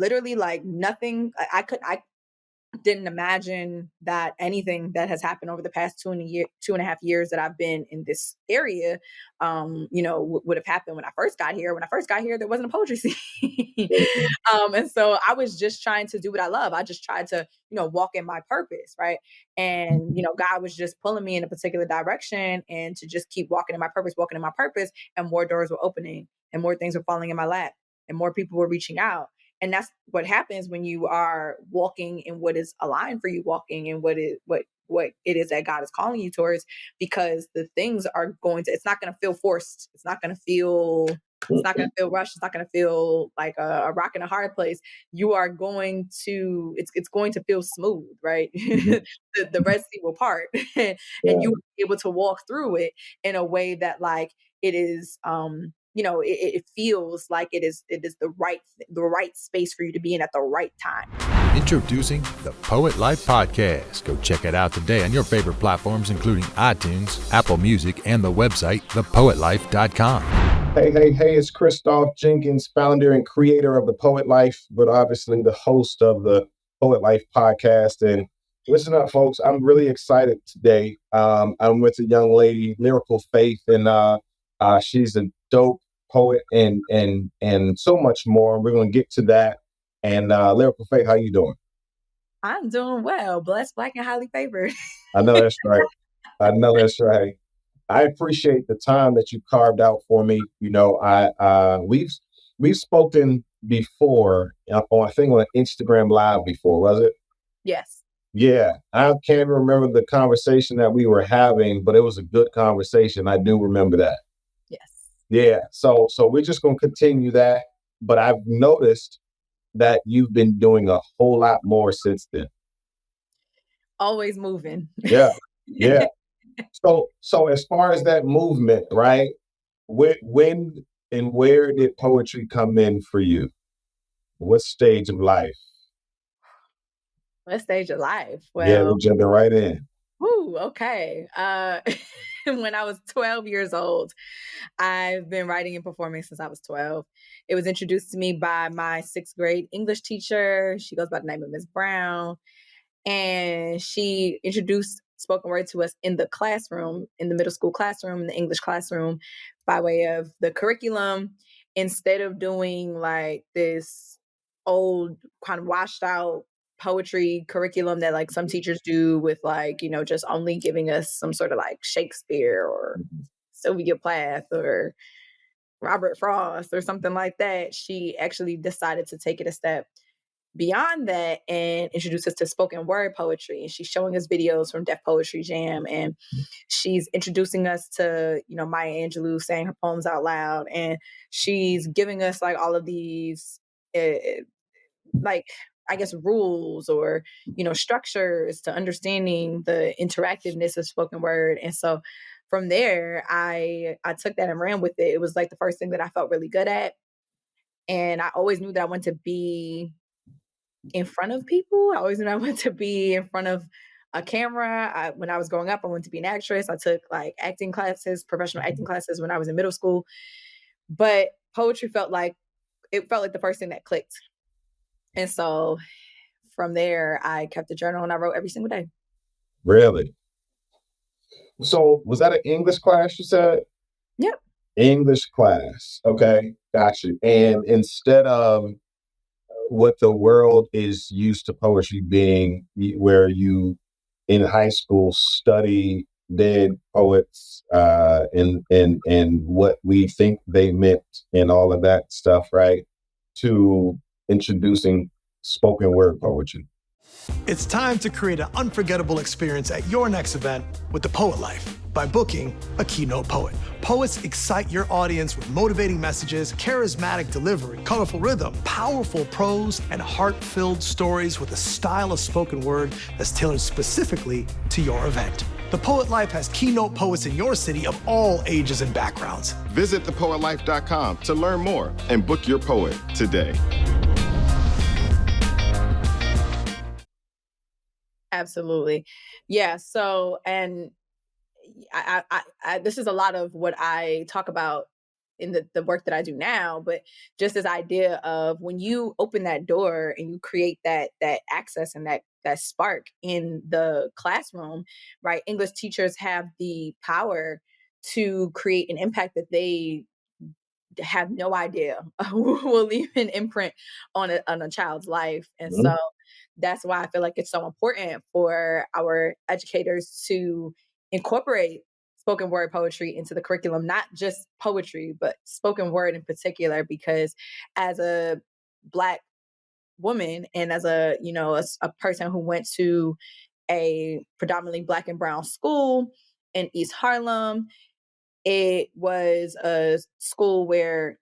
literally like nothing. I didn't imagine that anything that has happened over the past 2.5 years that I've been in this area, would have happened when I first got here. When I first got here, there wasn't a poetry scene. And so I was just trying to do what I love. I just tried to, walk in my purpose. Right. And, God was just pulling me in a particular direction and to just keep walking in my purpose, and more doors were opening and more things were falling in my lap and more people were reaching out. And that's what happens when you are walking in what is aligned for you, walking in what it is that God is calling you towards, because the things are it's not going to feel forced. It's not going to feel rushed. It's not going to feel like a rock in a hard place. You are going to, it's going to feel smooth, right? The Red Sea will part and you will be able to walk through it in a way that like it is, it feels like it is the right space for you to be in at the right time. Introducing the Poet Life Podcast. Go check it out today on your favorite platforms, including iTunes, Apple Music, and the website, thepoetlife.com. Hey, it's Christoph Jenkins, founder and creator of The Poet Life, but obviously the host of the Poet Life Podcast. And listen up, folks, I'm really excited today. I'm with a young lady, Lyrical Faith, and she's a dope poet and so much more. We're going to get to that. And Lyrical Faith, how you doing? I'm doing well. Blessed, Black, and highly favored. I know that's right. I appreciate the time that you carved out for me. We've spoken before I think on Instagram Live before, was it? Yes. Yeah, I can't even remember the conversation that we were having, but it was a good conversation. I do remember that. Yes. Yeah. So we're just going to continue that. But I've noticed that you've been doing a whole lot more since then. Always moving. Yeah. So as far as that movement, right? When and where did poetry come in for you? What stage of life? What stage of life? Well, yeah, we're jumping right in. Ooh, okay. When I was 12 years old, I've been writing and performing since I was 12. It was introduced to me by my 6th grade English teacher. She goes by the name of Ms. Brown. And she introduced spoken word to us in the classroom, in the middle school classroom, in the English classroom, by way of the curriculum. Instead of doing like this old kind of washed out poetry curriculum that like some teachers do with like, just only giving us some sort of like Shakespeare or Sylvia Plath or Robert Frost or something like that, she actually decided to take it a step beyond that and introduce us to spoken word poetry. And she's showing us videos from Def Poetry Jam, and she's introducing us to, Maya Angelou saying her poems out loud. And she's giving us like all of these, like, I guess, rules or, structures to understanding the interactiveness of spoken word. And so from there, I took that and ran with it. It was like the first thing that I felt really good at. And I always knew that I wanted to be in front of people. I always knew I wanted to be in front of a camera. When I was growing up, I wanted to be an actress. I took like acting classes, professional acting classes when I was in middle school. But poetry felt like the first thing that clicked. And so from there, I kept a journal and I wrote every single day. Really? So was that an English class you said? Yep. English class. Okay. Got you. And instead of what the world is used to poetry being, where you in high school study dead poets and what we think they meant and all of that stuff, right? To introducing spoken word poetry. It's time to create an unforgettable experience at your next event with The Poet Life by booking a keynote poet. Poets excite your audience with motivating messages, charismatic delivery, colorful rhythm, powerful prose, and heart-filled stories with a style of spoken word that's tailored specifically to your event. The Poet Life has keynote poets in your city of all ages and backgrounds. Visit thepoetlife.com to learn more and book your poet today. Absolutely. Yeah. So, and I this is a lot of what I talk about in the work that I do now, but just this idea of when you open that door and you create that access and that spark in the classroom, right? English teachers have the power to create an impact that they have no idea will leave an imprint on a child's life. And Mhm. so that's why I feel like it's so important for our educators to incorporate spoken word poetry into the curriculum, not just poetry, but spoken word in particular, because as a Black woman and as a person who went to a predominantly Black and brown school in East Harlem, it was a school where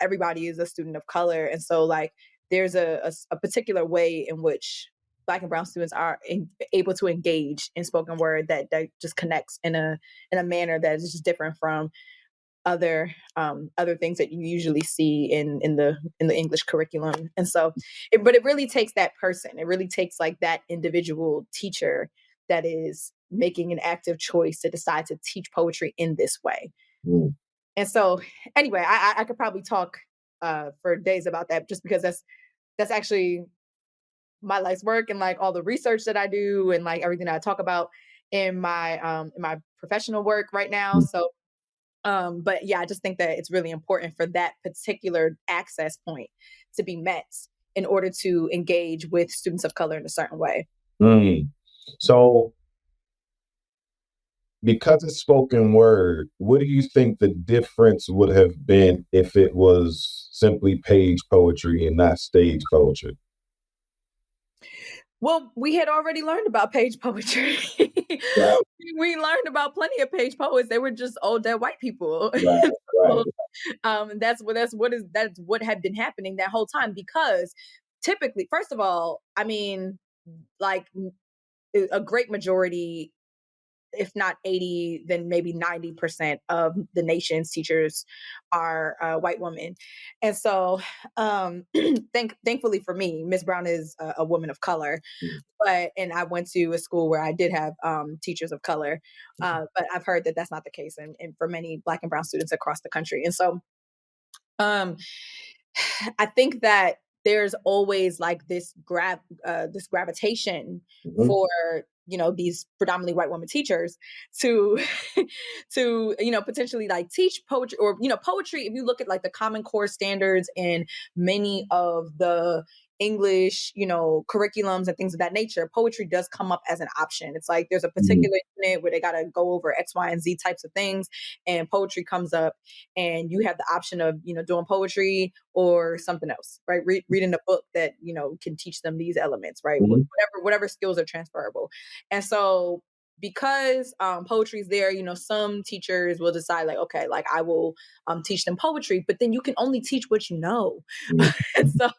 everybody is a student of color, and so like there's a particular way in which Black and brown students are able to engage in spoken word that just connects in a manner that is just different from other things that you usually see in the English curriculum. And so but it really takes that person, it really takes like that individual teacher that is making an active choice to decide to teach poetry in this way. Mm. And so anyway, I could probably talk for days about that, just because that's actually my life's work and like all the research that I do and like everything that I talk about in my professional work right now. So but yeah, I just think that it's really important for that particular access point to be met in order to engage with students of color in a certain way. Mm. So, because it's spoken word, what do you think the difference would have been if it was simply page poetry and not stage poetry? Well, we had already learned about page poetry. Right, We learned about plenty of page poets. They were just old dead white people. right, right. So, that's what had been happening that whole time, because typically, first of all, I mean, like a great majority, if not 80, then maybe 90% of the nation's teachers are white women. And so thankfully for me, Miss Brown is a woman of color, and I went to a school where I did have teachers of color. But I've heard that that's not the case and for many Black and brown students across the country. And so um, I think that there's always like this gravitation Mhm, for these predominantly white women teachers to to potentially like teach poetry, or poetry. If you look at like the Common Core standards and many of the English curriculums and things of that nature, poetry does come up as an option. It's like there's a mhm, particular unit where they got to go over X, Y, and Z types of things, and poetry comes up, and you have the option of doing poetry or something else, right? Reading a book that can teach them these elements, right? mhm, Whatever skills are transferable. And so because poetry is there, some teachers will decide like, okay, like I will teach them poetry, but then you can only teach what you know. mhm, And so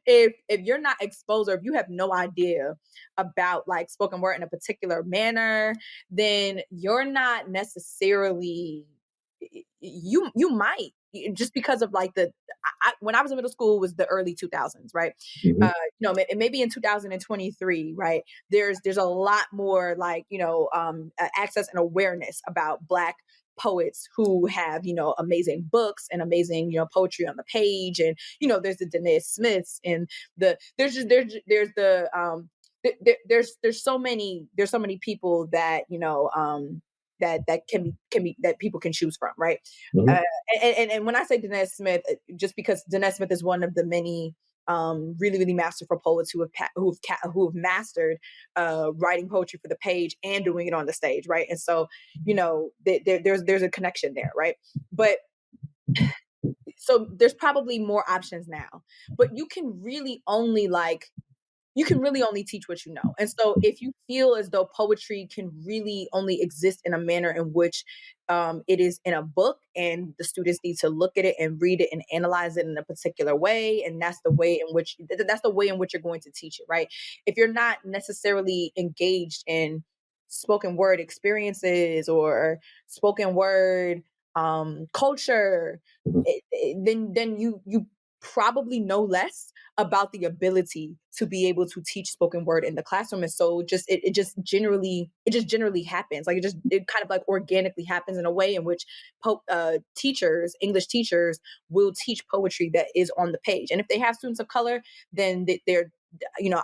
if you're not exposed, or if you have no idea about like spoken word in a particular manner, then you're not necessarily, you might, just because of like when I was in middle school was the early 2000s, right? mhm, Maybe in 2023, right? There's a lot more like access and awareness about Black poets who have amazing books and amazing poetry on the page, and there's the Danae Smiths, and there's the there's so many people that that can be that people can choose from, right? mhm, Uh, and when I say Danae Smith, just because Danae Smith is one of the many really masterful poets who have mastered writing poetry for the page and doing it on the stage, right? And so there's a connection there, right? But so there's probably more options now, but you can really only teach what you know. And so if you feel as though poetry can really only exist in a manner in which it is in a book, and the students need to look at it and read it and analyze it in a particular way, and that's the way in which you're going to teach it, right? If you're not necessarily engaged in spoken word experiences or spoken word culture, mhm, then you probably know less about the ability to be able to teach spoken word in the classroom. And so it just generally happens. Like it kind of like organically happens in a way in which teachers, English teachers, will teach poetry that is on the page. And if they have students of color, then they're,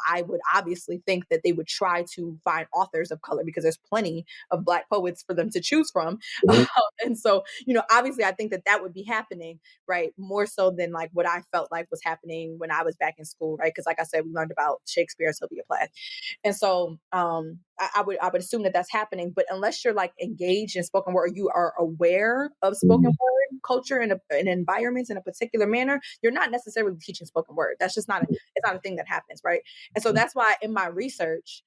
I would obviously think that they would try to find authors of color, because there's plenty of Black poets for them to choose from. Mhm. And so, obviously I think that would be happening, right? More so than like what I felt like was happening when I was back in school, right? Because like I said, we learned about Shakespeare and Sylvia Plath. And so I would assume that that's happening. But unless you're like engaged in spoken word, or you are aware of spoken word culture and an environment in a particular manner, you're not necessarily teaching spoken word. That's just it's not a thing that happens, right? And so that's why in my research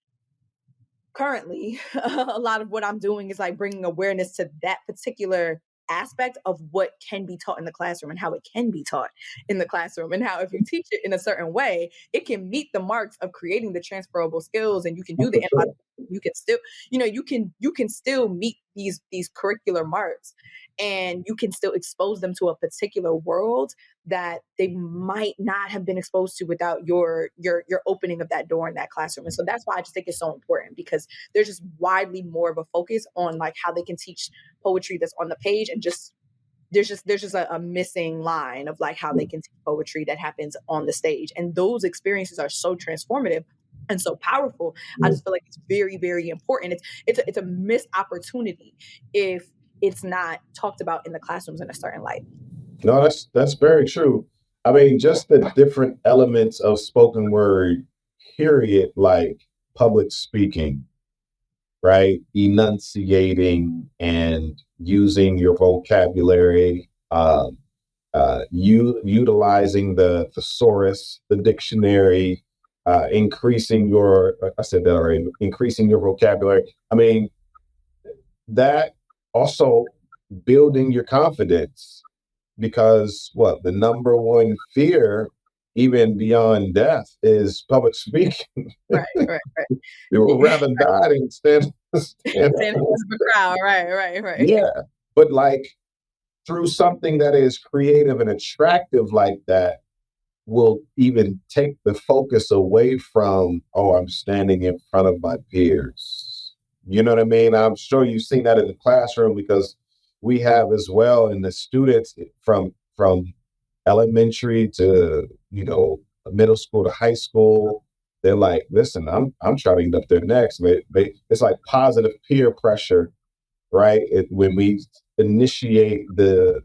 currently, a lot of what I'm doing is like bringing awareness to that particular aspect of what can be taught in the classroom and how it can be taught in the classroom, and how if you teach it in a certain way, it can meet the marks of creating the transferable skills, and you can do the you can still, you can still meet these curricular marks, and you can still expose them to a particular world that they might not have been exposed to without your opening of that door in that classroom. And so that's why I just think it's so important, because there's just widely more of a focus on like how they can teach poetry that's on the page, and just there's just a missing line of like how they can teach poetry that happens on the stage. And those experiences are so transformative and so powerful. I just feel like it's very, very important. It's a missed opportunity if it's not talked about in the classrooms in a certain light. No, that's very true. I mean, just the different elements of spoken word, period, like public speaking, right? Enunciating and using your vocabulary, utilizing the thesaurus, the dictionary, increasing your, I said that already, increasing your vocabulary. I mean, that also building your confidence, because what the number one fear, even beyond death, is public speaking. Right, right, right. You would rather die than stand Stand in front of a crowd. Right, right, right. yeah, but like through something that is creative and attractive like that, will even take the focus away from, oh, I'm standing in front of my peers. You know what I mean? I'm sure you've seen that in the classroom, because we have as well, and the students from elementary to, middle school to high school, they're like, listen, I'm trying to get up there next. It's like positive peer pressure, right? When we initiate the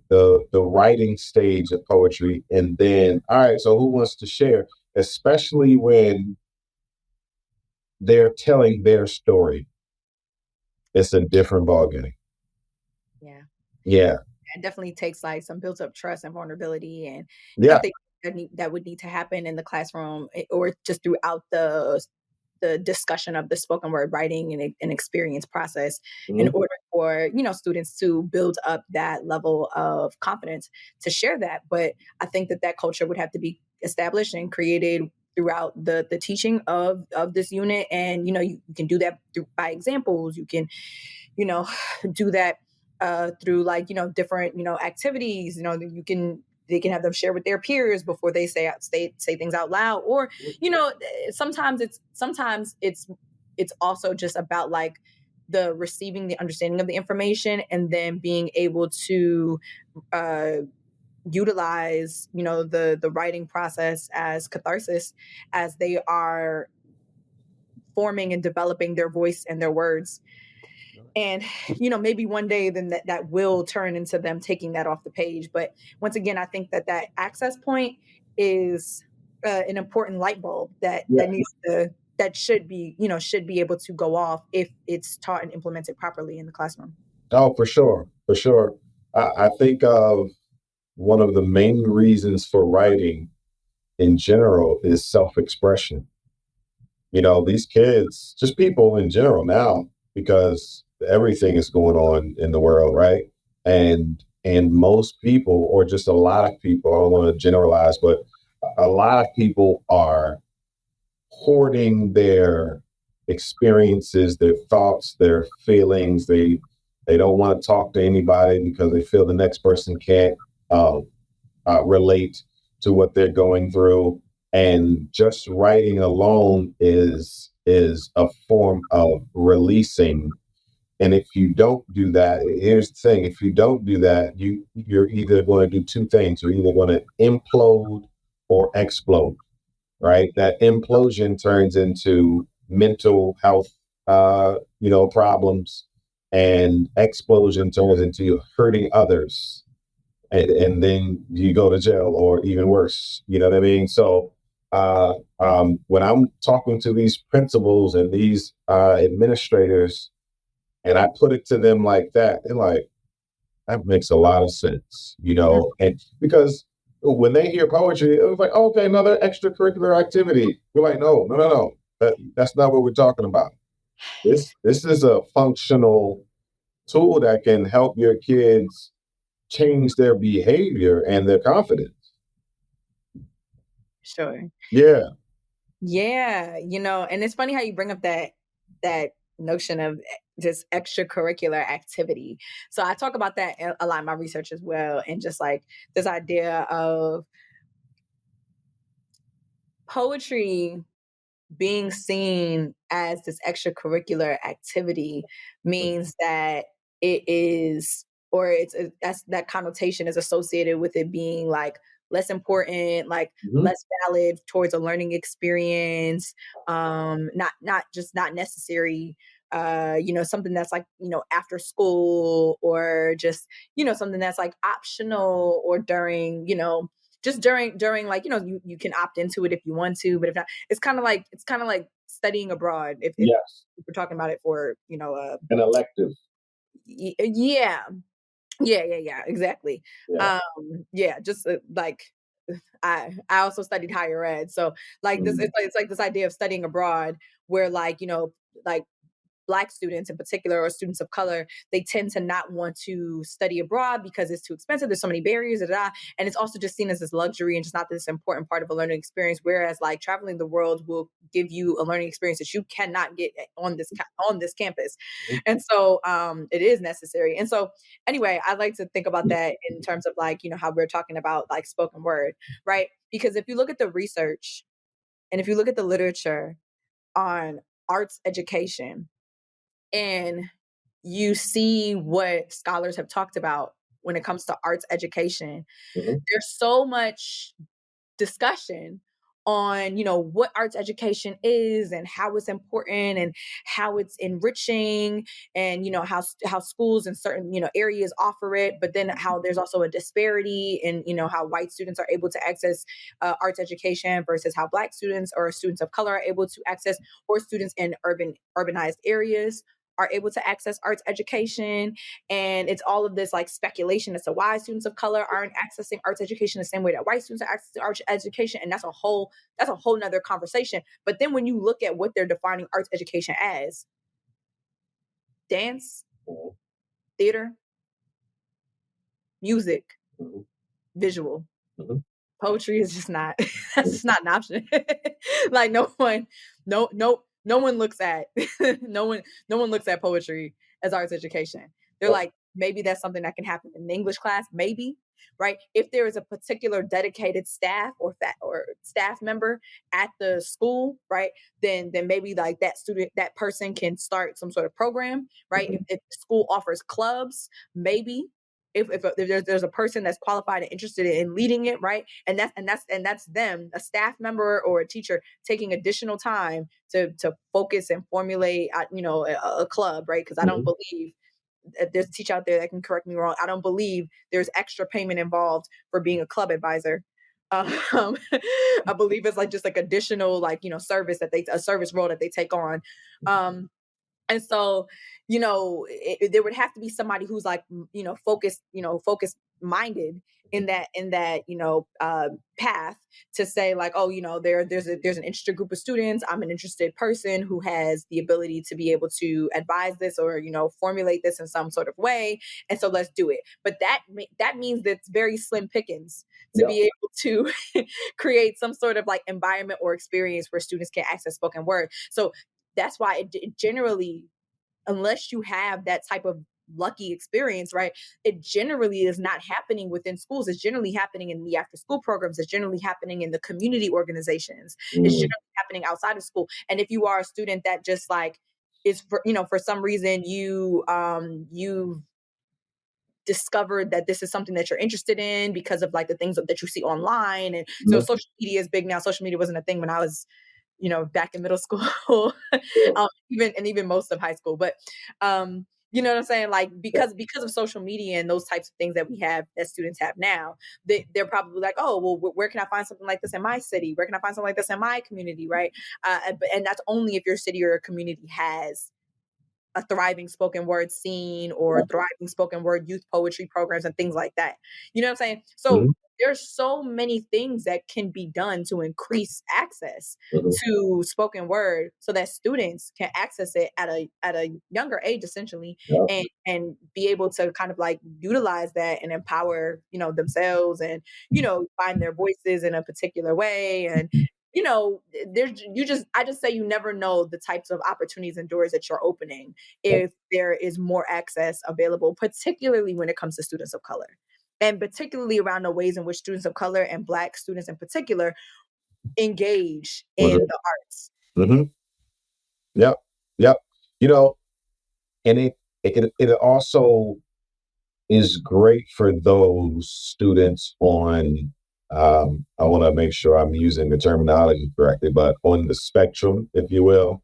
writing stage of poetry, and then, all right, so who wants to share? Especially when they're telling their story, it's a different ballgame. Yeah. Yeah. It definitely takes like some built up trust and vulnerability, and Yeah. things that would need to happen in the classroom, or just throughout the discussion of the spoken word writing and experience process, in Mhm. order for students to build up that level of confidence to share that. But I think that culture would have to be established and created throughout the teaching of this unit. And you can do that by examples. You can do that through like different activities. They can have them share with their peers before they say things out loud. Or sometimes it's also just about like the receiving, the understanding of the information, and then being able to uh utilize the writing process as catharsis, as they are forming and developing their voice and their words. And maybe one day then that will turn into them taking that off the page. But once again, I think that access point is an important light bulb that Yeah. should be able to go off if it's taught and implemented properly in the classroom. Oh, for sure. For sure. I think of one of the main reasons for writing in general is self-expression. These kids, just people in general now, because everything is going on in the world, right? And most people, or just a lot of people, I don't want to generalize, but a lot of people are hoarding their experiences, their thoughts, their feelings. They don't want to talk to anybody because they feel the next person can't relate to what they're going through. And just writing alone is a form of releasing. And if you don't do that, here's the thing: if you don't do that, you're either going to do two things. You're either going to implode or explode, right? That implosion turns into mental health, problems, and explosion turns into you hurting others, and then you go to jail or even worse. You know what I mean? So when I'm talking to these principals and these administrators, and I put it to them like that, they're like, that makes a lot of sense, and because when they hear poetry, it was like, oh, okay, another extracurricular activity. We're like, no, no, no, no. That's not what we're talking about. This is a functional tool that can help your kids change their behavior and their confidence. Sure. Yeah. Yeah, and it's funny how you bring up that notion of just extracurricular activity. So I talk about that a lot in my research as well, and just like this idea of poetry being seen as this extracurricular activity means that it is, or that's that connotation is associated with it being like less important, like Mhm. less valid towards a learning experience, not necessary, something that's like, after school, or just, something that's like optional, or during, just during like, you can opt into it if you want to, but if not, it's kind of like studying abroad, Yes. if we're talking about it for, An elective. yeah, yeah, exactly. Yeah. Yeah, just like I also studied higher ed, so like this, Mhm. it's like this idea of studying abroad, where like, like Black students in particular, or students of color, they tend to not want to study abroad because it's too expensive. There's so many barriers, and it's also just seen as this luxury and just not this important part of a learning experience. Whereas like traveling the world will give you a learning experience that you cannot get on this campus, Mhm. and so it is necessary. And so anyway, I like to think about that in terms of like, how we're talking about like spoken word, right? Because if you look at the research and if you look at the literature on arts education, and you see what scholars have talked about when it comes to arts education, Mhm. there's so much discussion on, what arts education is, and how it's important, and how it's enriching, and how schools in certain, areas offer it, but then how there's also a disparity in, how white students are able to access arts education versus how Black students or students of color are able to access, or students in urbanized areas are able to access arts education. And it's all of this like speculation as to why students of color aren't accessing arts education the same way that white students are accessing arts education. And that's a whole nother conversation. But then when you look at what they're defining arts education as: dance, Mhm. theater, music, Mhm. visual, Mhm. poetry is just not that's just not an option. Like no one looks at no one looks at poetry as arts education. They're Yep. like, maybe that's something that can happen in the English class, maybe, right? If there is a particular dedicated staff or staff member at the school, right? Then maybe like that person can start some sort of program, right? If, Mhm. if the school offers clubs, maybe, if there's a person that's qualified and interested in leading it, right? And that's them, a staff member or a teacher, taking additional time to focus and formulate, a club, right? Because I don't Mhm. believe, there's a teacher out there that can correct me wrong, I don't believe there's extra payment involved for being a club advisor. Um, I believe it's like just like additional, like, service that a service role that they take on. And so, there would have to be somebody who's like, focused minded in that path, to say like, oh, there's an interested group of students, I'm an interested person who has the ability to be able to advise this, or formulate this in some sort of way, and so let's do it. But that means that it's very slim pickings to Yep. be able to create some sort of like environment or experience where students can access spoken word. So that's why it generally, unless you have that type of lucky experience, right? It generally is not happening within schools. It's generally happening in the after school programs. It's generally happening in the community organizations. It's Mm, generally happening outside of school. And if you are a student that just like is for, for some reason you've discovered that this is something that you're interested in because of like the things that you see online. And so mhm, social media is big now. Social media wasn't a thing when I was, back in middle school, yeah, even most of high school. But you know what I'm saying? Like yeah, because of social media and those types of things that we have that students have now, they're probably like, oh, well, where can I find something like this in my city? Where can I find something like this in my community? Right. And that's only if your city or community has a thriving spoken word scene or yeah, thriving spoken word youth poetry programs and things like that. You know what I'm saying? So mhm, there's so many things that can be done to increase access mhm, to spoken word so that students can access it at a younger age essentially, yeah, and be able to kind of like utilize that and empower, themselves, and find their voices in a particular way. And I just say you never know the types of opportunities and doors that you're opening yeah, if there is more access available, particularly when it comes to students of color, and particularly around the ways in which students of color and Black students in particular engage mhm, in the arts. mhm, yep, yep. You know, and it also is great for those students on, I want to make sure I'm using the terminology correctly, but on the spectrum, if you will,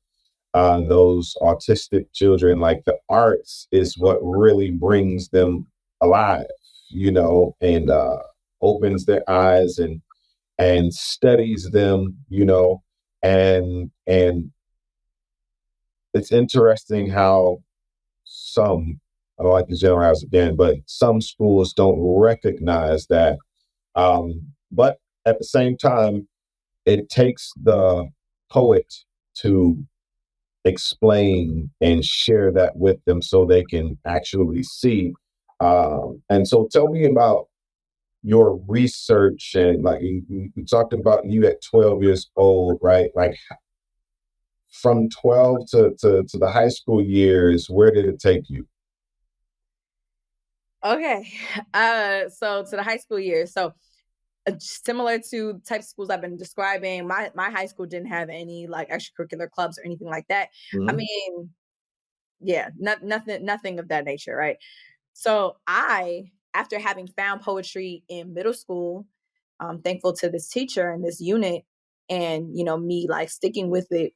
those autistic children, like the arts is what really brings them alive, and opens their eyes and studies them, and it's interesting how some, I don't like to generalize again, but some schools don't recognize that. But at the same time, it takes the poet to explain and share that with them so they can actually see. And so tell me about your research and like you talked about you at 12 years old, right? Like from 12 to the high school years, where did it take you? Okay. So to the high school years. So similar to types of schools I've been describing, my high school didn't have any like extracurricular clubs or anything like that. I Mhm, mean, yeah, nothing of that nature, right? So after having found poetry in middle school, I'm thankful to this teacher and this unit, and me like sticking with it.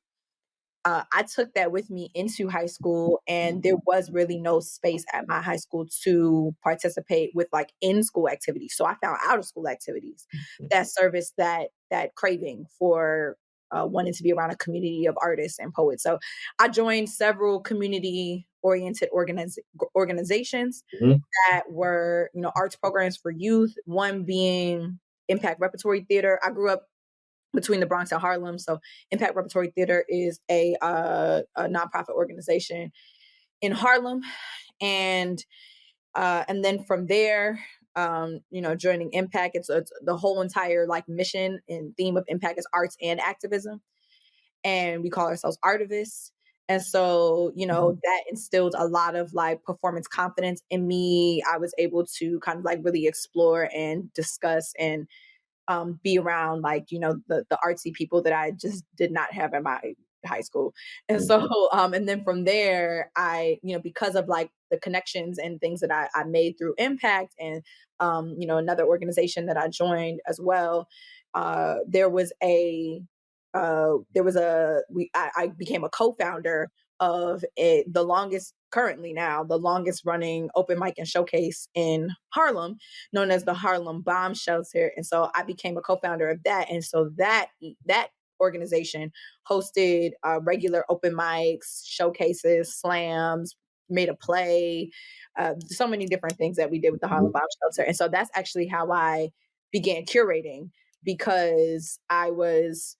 I took that with me into high school, and there was really no space at my high school to participate with like in school activities. So I found out of school activities that service that craving for wanting to be around a community of artists and poets. So I joined several community oriented organizations mhm, that were, arts programs for youth. One being Impact Repertory Theater. I grew up between the Bronx and Harlem. So Impact Repertory Theater is a nonprofit organization in Harlem, and then from there, joining Impact, it's the whole entire like mission and theme of Impact is arts and activism, and we call ourselves artivists. And so, that instilled a lot of like performance confidence in me. I was able to kind of like really explore and discuss and be around like the artsy people that I just did not have in my high school. And mhm, so and then from there I because of like the connections and things that I made through Impact, and another organization that I joined as well, there was I became a co-founder of the longest currently now the longest running open mic and showcase in Harlem, known as the Harlem Bomb Shelter. And so I became a co-founder of that. And so that organization hosted regular open mics, showcases, slams, made a play, so many different things that we did with the Harlem mhm, Bomb Shelter. And so that's actually how I began curating, because I was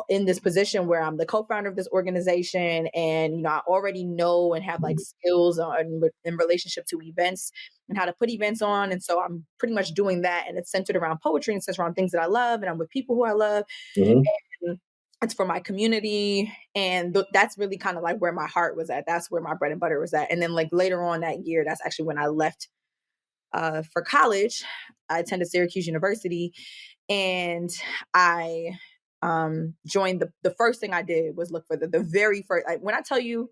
in this position where I'm the co-founder of this organization, and I already know and have like mhm, skills in relationship to events and how to put events on, and so I'm pretty much doing that, and it's centered around poetry and centered around things that I love, and I'm with people who I love, mhm, it's for my community. And that's really kind of like where my heart was at. That's where my bread and butter was at. And then like later on that year, that's actually when I left for college. I attended Syracuse University, and I joined the first thing I did was look for the very first, like, when I tell you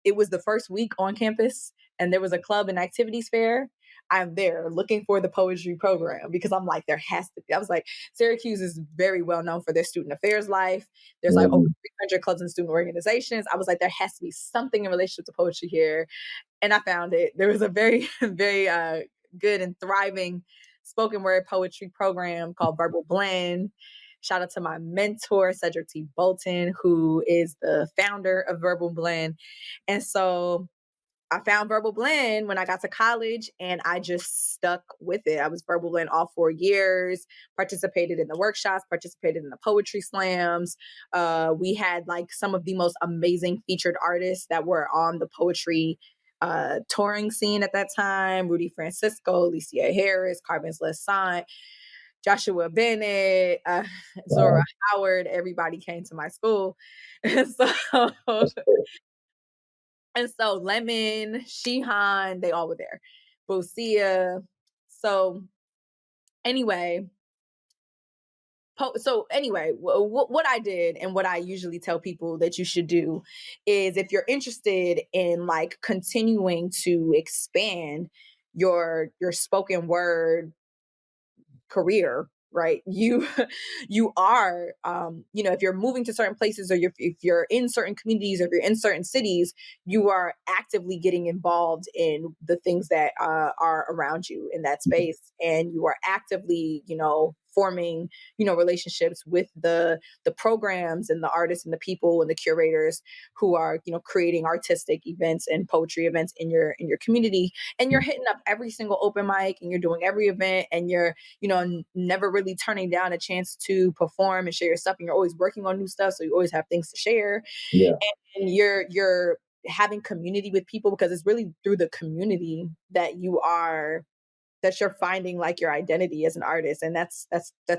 it was the first week on campus and there was a club and activities fair, I'm there looking for the poetry program because I'm like, there has to be. I was like, Syracuse is very well known for their student affairs life. There's like over 300 clubs and student organizations. I was like, there has to be something in relationship to poetry here. And I found it. There was a very, very good and thriving spoken word poetry program called Verbal Blend. Shout out to my mentor, Cedric T. Bolton, who is the founder of Verbal Blend. And so I found Verbal Blend when I got to college, and I just stuck with it. I was Verbal Blend all 4 years, participated in the workshops, participated in the poetry slams. We had like some of the most amazing featured artists that were on the poetry touring scene at that time: Rudy Francisco, Alicia Harris, Carmen's Lesant, Joshua Bennett, Zora Howard. Everybody came to my school. And so Lemon, Shihan, they all were there. Bosia. So anyway, what I did and what I usually tell people that you should do is, if you're interested in like continuing to expand your spoken word career, right? You are, if you're moving to certain places, or if you're in certain communities, or if you're in certain cities, you are actively getting involved in the things that are around you in that space, and you are actively, forming, relationships with the programs and the artists and the people and the curators who are, creating artistic events and poetry events in your community. And you're hitting up every single open mic, and you're doing every event, and you're, never really turning down a chance to perform and share your stuff. And you're always working on new stuff, so you always have things to share. Yeah. And you're having community with people, because it's really through the community that you're finding like your identity as an artist. And that's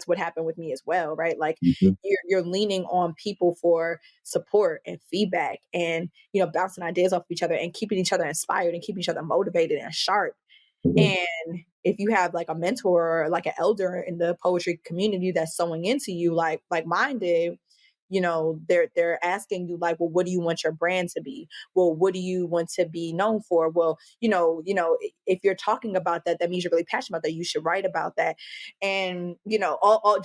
what happened with me as well, right? Like, you're leaning on people for support and feedback, and bouncing ideas off of each other, and keeping each other inspired, and keeping each other motivated and sharp. And if you have like a mentor or like an elder in the poetry community that's sewing into you, like mine did, they're asking you like, well, what do you want your brand to be? Well, what do you want to be known for? Well, if you're talking about that, that means you're really passionate about that. You should write about that. And, all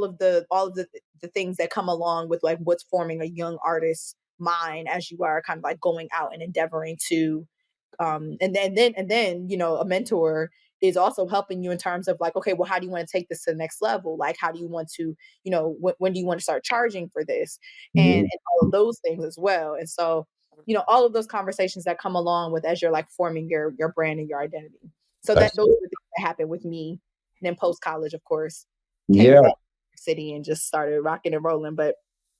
of the things that come along with like what's forming a young artist's mind as you are kind of like going out and endeavoring to, and then a mentor is also helping you in terms of like, okay, well, how do you want to take this to the next level? Like, how do you want to, when do you want to start charging for this? And all of those things as well. And so, all of those conversations that come along with as you're like forming your brand and your identity. So those are the things that happened with me. And then post college, of course, came back to the city and just started rocking and rolling. But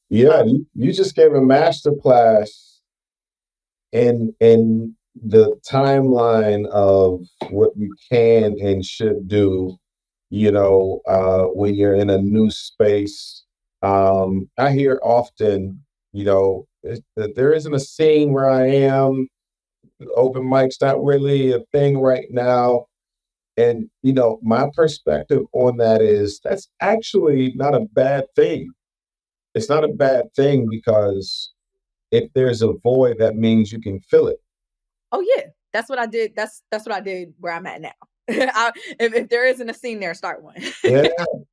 you just gave a master class in the timeline of what you can and should do, when you're in a new space. I hear often, that there isn't a scene where I am. Open mic's not really a thing right now. And, my perspective on that is that's actually not a bad thing. It's not a bad thing, because if there's a void, that means you can fill it. Oh yeah, that's what I did. That's what I did where I'm at now. If there isn't a scene there, start one. Yeah,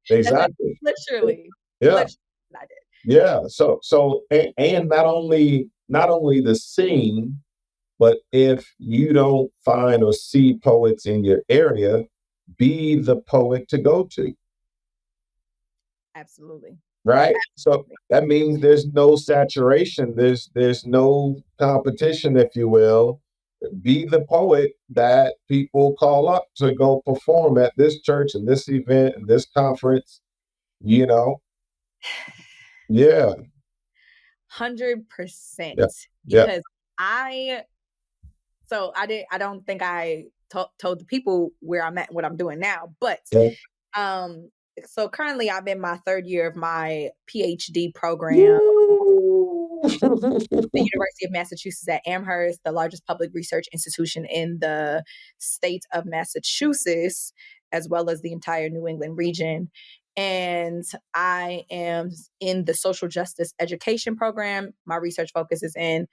exactly. Literally. Yeah. Literally what I did. Yeah. So and not only the scene, but if you don't find or see poets in your area, be the poet to go to. Absolutely. Right. So that means there's no saturation. There's no competition, if you will. Be the poet that people call up to go perform at this church and this event and this conference, Yeah. 100%. Yeah. Because I don't think I told the people where I'm at and what I'm doing now, but Yeah. so currently I'm in my third year of my PhD program. Woo! The University of Massachusetts at Amherst, the largest public research institution in the state of Massachusetts, as well as the entire New England region. And I am in the social justice education program. My research focus is in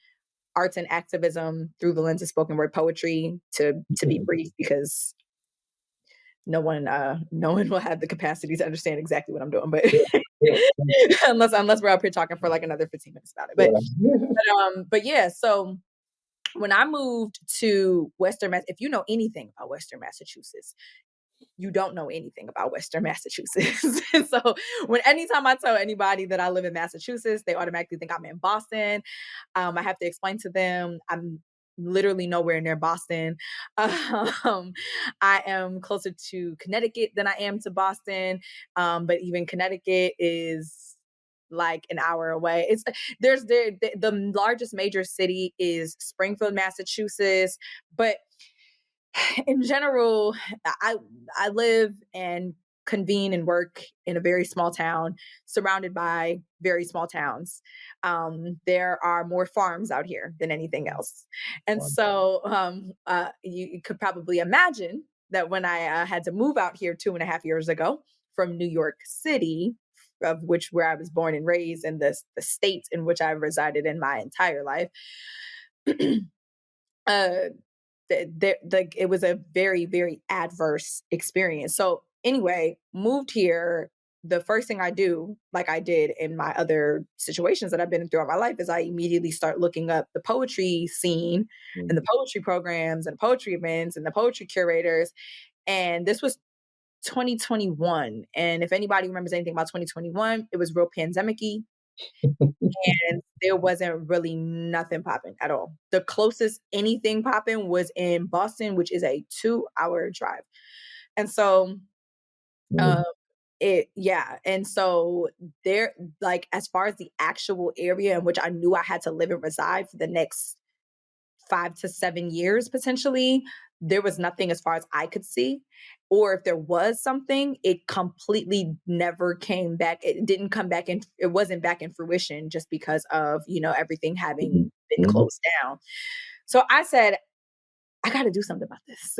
arts and activism through the lens of spoken word poetry, to be brief, because no one will have the capacity to understand exactly what I'm doing, but unless we're up here talking for like another 15 minutes about it. But yeah, so when I moved to Western Mass, if you know anything about Western Massachusetts, you don't know anything about Western Massachusetts. And so anytime I tell anybody that I live in Massachusetts, they automatically think I'm in Boston. I have to explain to them I'm literally nowhere near Boston. Um, I am closer to Connecticut than I am to Boston. But even Connecticut is like an hour away. The largest major city is Springfield, Massachusetts, but in general, I I live and convene and work in a very small town, surrounded by very small towns. There are more farms out here than anything else, and so you could probably imagine that when I had to move out here 2.5 years ago from New York City, of which where I was born and raised, and the state in which I've resided in my entire life. uh, it was a very, very adverse experience. So anyway, moved here. The first thing I do, like I did in my other situations that I've been in throughout my life, is I immediately start looking up the poetry scene and the poetry programs and poetry events and the poetry curators. And this was 2021. And if anybody remembers anything about 2021, it was real pandemic-y, and there wasn't really nothing popping at all. The closest anything popping was in Boston, which is a 2-hour drive. And so, um, and so there, like, as far as the actual area in which I knew I had to live and reside for the next 5 to 7 years potentially, there was nothing as far as I could see. Or if there was something, it completely never came back. It didn't come back in, it wasn't back in fruition just because of, everything having been closed down. So I said, I got to do something about this.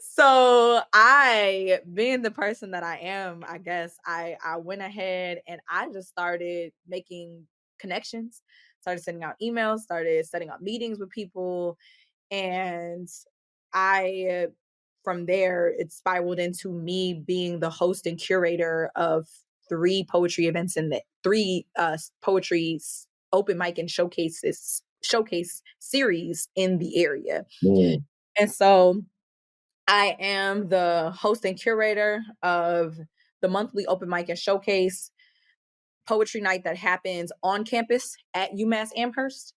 So I, being the person that I am, I guess I went ahead and I just started making connections, started sending out emails, started setting up meetings with people. And I, from there, it spiraled into me being the host and curator of 3 poetry events in the 3 poetry open mic and showcase series in the area. And so I am the host and curator of the monthly open mic and showcase poetry night that happens on campus at UMass Amherst.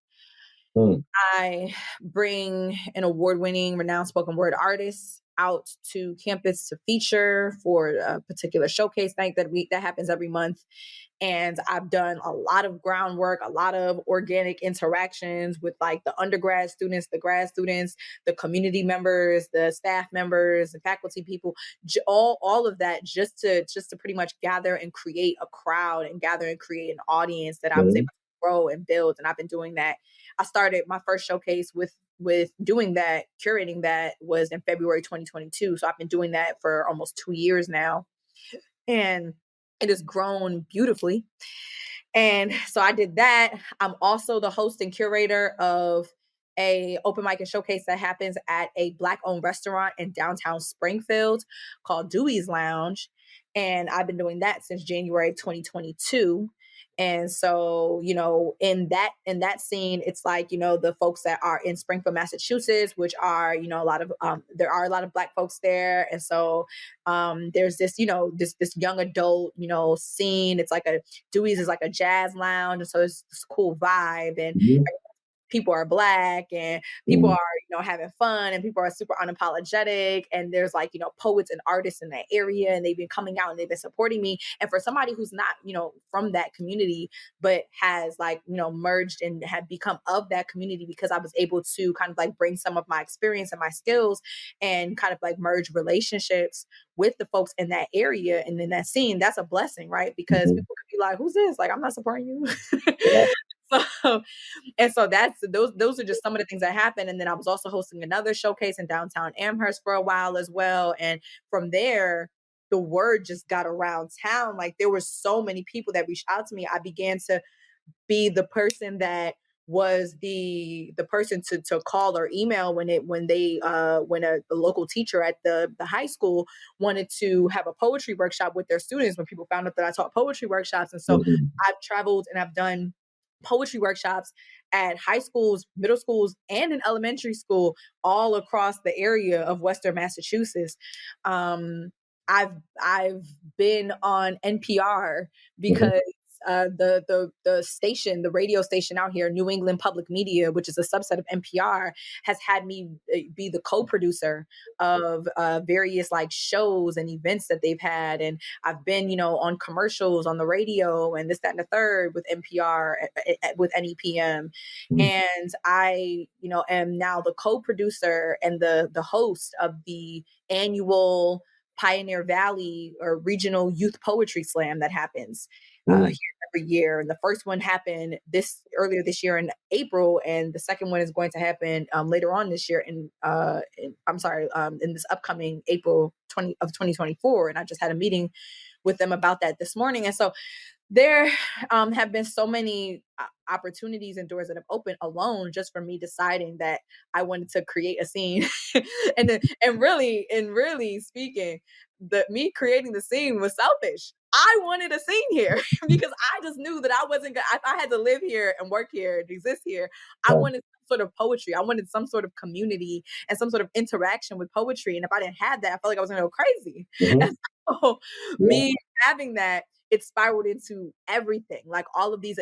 I bring an award-winning, renowned spoken word artist out to campus to feature for a particular showcase night that happens every month. And I've done a lot of groundwork, a lot of organic interactions with like the undergrad students, the grad students, the community members, the staff members, the faculty people, all of that, just to pretty much gather and create a crowd and gather and create an audience that I was able to grow and build. And I've been doing that. I started my first showcase with doing that, curating that, was in February 2022. So I've been doing that for almost 2 years now. And it has grown beautifully. And so I did that. I'm also the host and curator of a open mic and showcase that happens at a Black-owned restaurant in downtown Springfield called Dewey's Lounge. And I've been doing that since January 2022. And so, in that scene, it's like, the folks that are in Springfield, Massachusetts, which are, there are a lot of Black folks there. And so there's this, this young adult, scene. It's like Dewey's is like a jazz lounge. And so it's this cool vibe. And people are Black and people are, having fun and people are super unapologetic. And there's like, poets and artists in that area, and they've been coming out and they've been supporting me. And for somebody who's not, from that community, but has like, merged and have become of that community because I was able to kind of like bring some of my experience and my skills and kind of like merge relationships with the folks in that area and in that scene, that's a blessing, right? Because people could be like, who's this? Like, I'm not supporting you. So, and so those are just some of the things that happened. And then I was also hosting another showcase in downtown Amherst for a while as well. And from there, the word just got around town. Like there were so many people that reached out to me. I began to be the person that was the person to call or email when a local teacher at the high school wanted to have a poetry workshop with their students, when people found out that I taught poetry workshops. And so I've traveled and I've done poetry workshops at high schools, middle schools, and in elementary school all across the area of Western Massachusetts. I've been on NPR because the station, the radio station out here, New England Public Media, which is a subset of NPR, has had me be the co-producer of various like shows and events that they've had. And I've been, on commercials on the radio and this, that, and the third with NPR, with NEPM. And I, am now the co-producer and the host of the annual Pioneer Valley or Regional Youth Poetry Slam that happens here every year. And the first one happened earlier this year in April, and the second one is going to happen later on this year in this upcoming April 2024. And I just had a meeting with them about that this morning. And so there have been so many opportunities and doors that have opened alone just from me deciding that I wanted to create a scene. and really speaking, me creating the scene was selfish. I wanted a scene here because I just knew that I wasn't good. If I had to live here and work here and exist here, I wanted some sort of poetry. I wanted some sort of community and some sort of interaction with poetry. And if I didn't have that, I felt like I was going to go crazy. And so me having that, it spiraled into everything, like all of these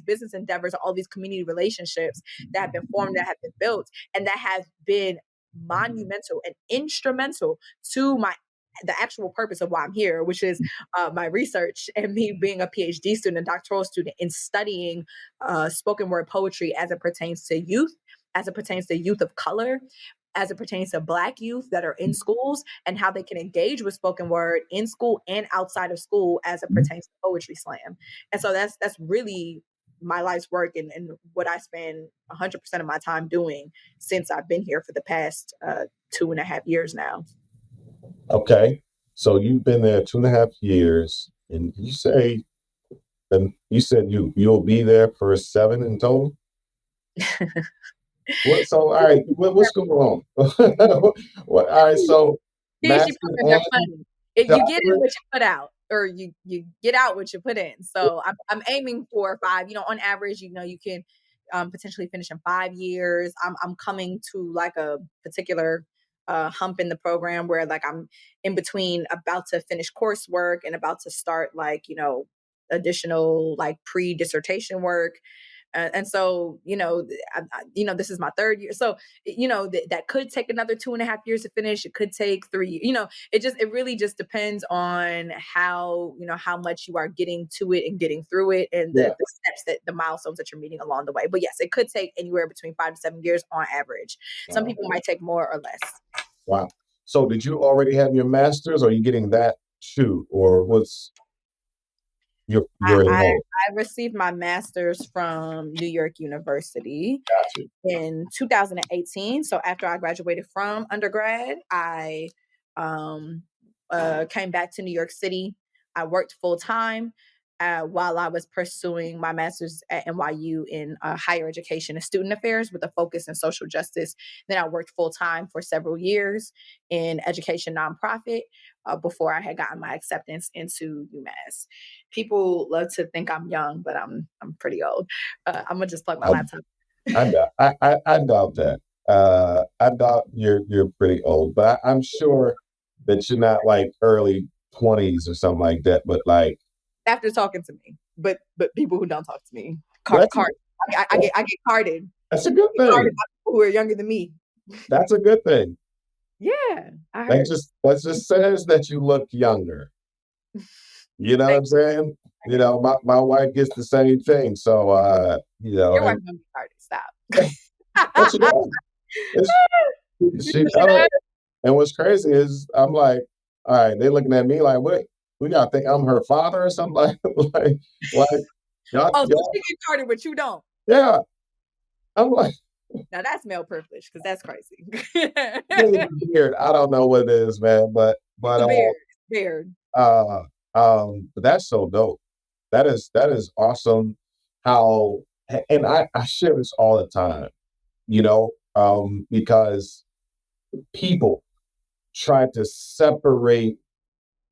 business endeavors, all these community relationships that have been formed, that have been built, and that have been monumental and instrumental to the actual purpose of why I'm here, which is my research and me being a PhD student, a doctoral student in studying spoken word poetry as it pertains to youth, as it pertains to youth of color, as it pertains to Black youth that are in schools, and how they can engage with spoken word in school and outside of school as it pertains to poetry slam. And so that's really my life's work and what I spend 100% of my time doing since I've been here for the past 2.5 years now. Okay. So you've been there 2.5 years, and you said you'll be there for 7 in total? All right, what's going on? All right, so master's are funny. You get in what you put out, or you get out what you put in. So I'm aiming for 5. On average, you can potentially finish in 5 years. I'm coming to like a particular hump in the program where like I'm in between about to finish coursework and about to start like additional like pre-dissertation work. And so, this is my 3rd year. So, that could take another 2.5 years to finish. It could take 3, it really just depends on how much you are getting to it and getting through it and the steps, the milestones that you're meeting along the way. But yes, it could take anywhere between 5 to 7 years on average. Some people might take more or less. Wow. So did you already have your master's, or are you getting that too? Or what's I received my master's from New York University in 2018. So after I graduated from undergrad, I came back to New York City. I worked full time while I was pursuing my master's at NYU in higher education and student affairs with a focus in social justice. Then I worked full time for several years in education nonprofit before I had gotten my acceptance into UMass. People love to think I'm young, but I'm pretty old. I'm gonna just plug my laptop. I doubt that. I doubt you're pretty old, but I'm sure that you're not like early 20s or something like that. But like after talking to me, but people who don't talk to me, I get carded. That's a good Surrounded thing. by people who are younger than me. That's a good thing. Yeah, I That heard. just says that you look younger. You know what Thank I'm saying? You know, my wife gets the same thing. So your wife and gonna be retarded. but Stop. it's You she say does. that? And what's crazy is I'm like, all right, they looking at me like, what? We gotta think I'm her father or something like Oh, so y'all, she get retarded, but you don't. yeah. I'm like, Now that's male privilege because that's crazy. maybe weird. I don't know what it is, man, It's a beard. It's a beard. uh but that's so dope. That is awesome. How and I share this all the time, because people try to separate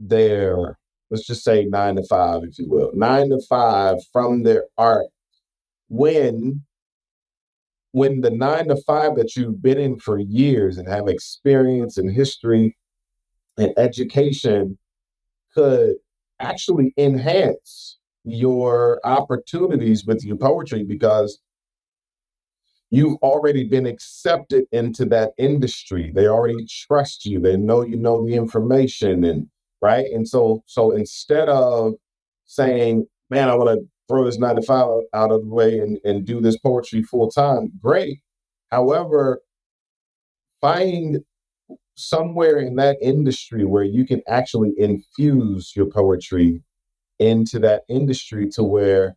their, let's just say 9 to 5, if you will, 9 to 5 from their art when the 9 to 5 that you've been in for years and have experience and history and education could actually enhance your opportunities with your poetry because you've already been accepted into that industry. They already trust you. They know you know the information and right. And so instead of saying, man, I want to throw this 9 to 5 out of the way and do this poetry full time, great. However, find somewhere in that industry where you can actually infuse your poetry into that industry to where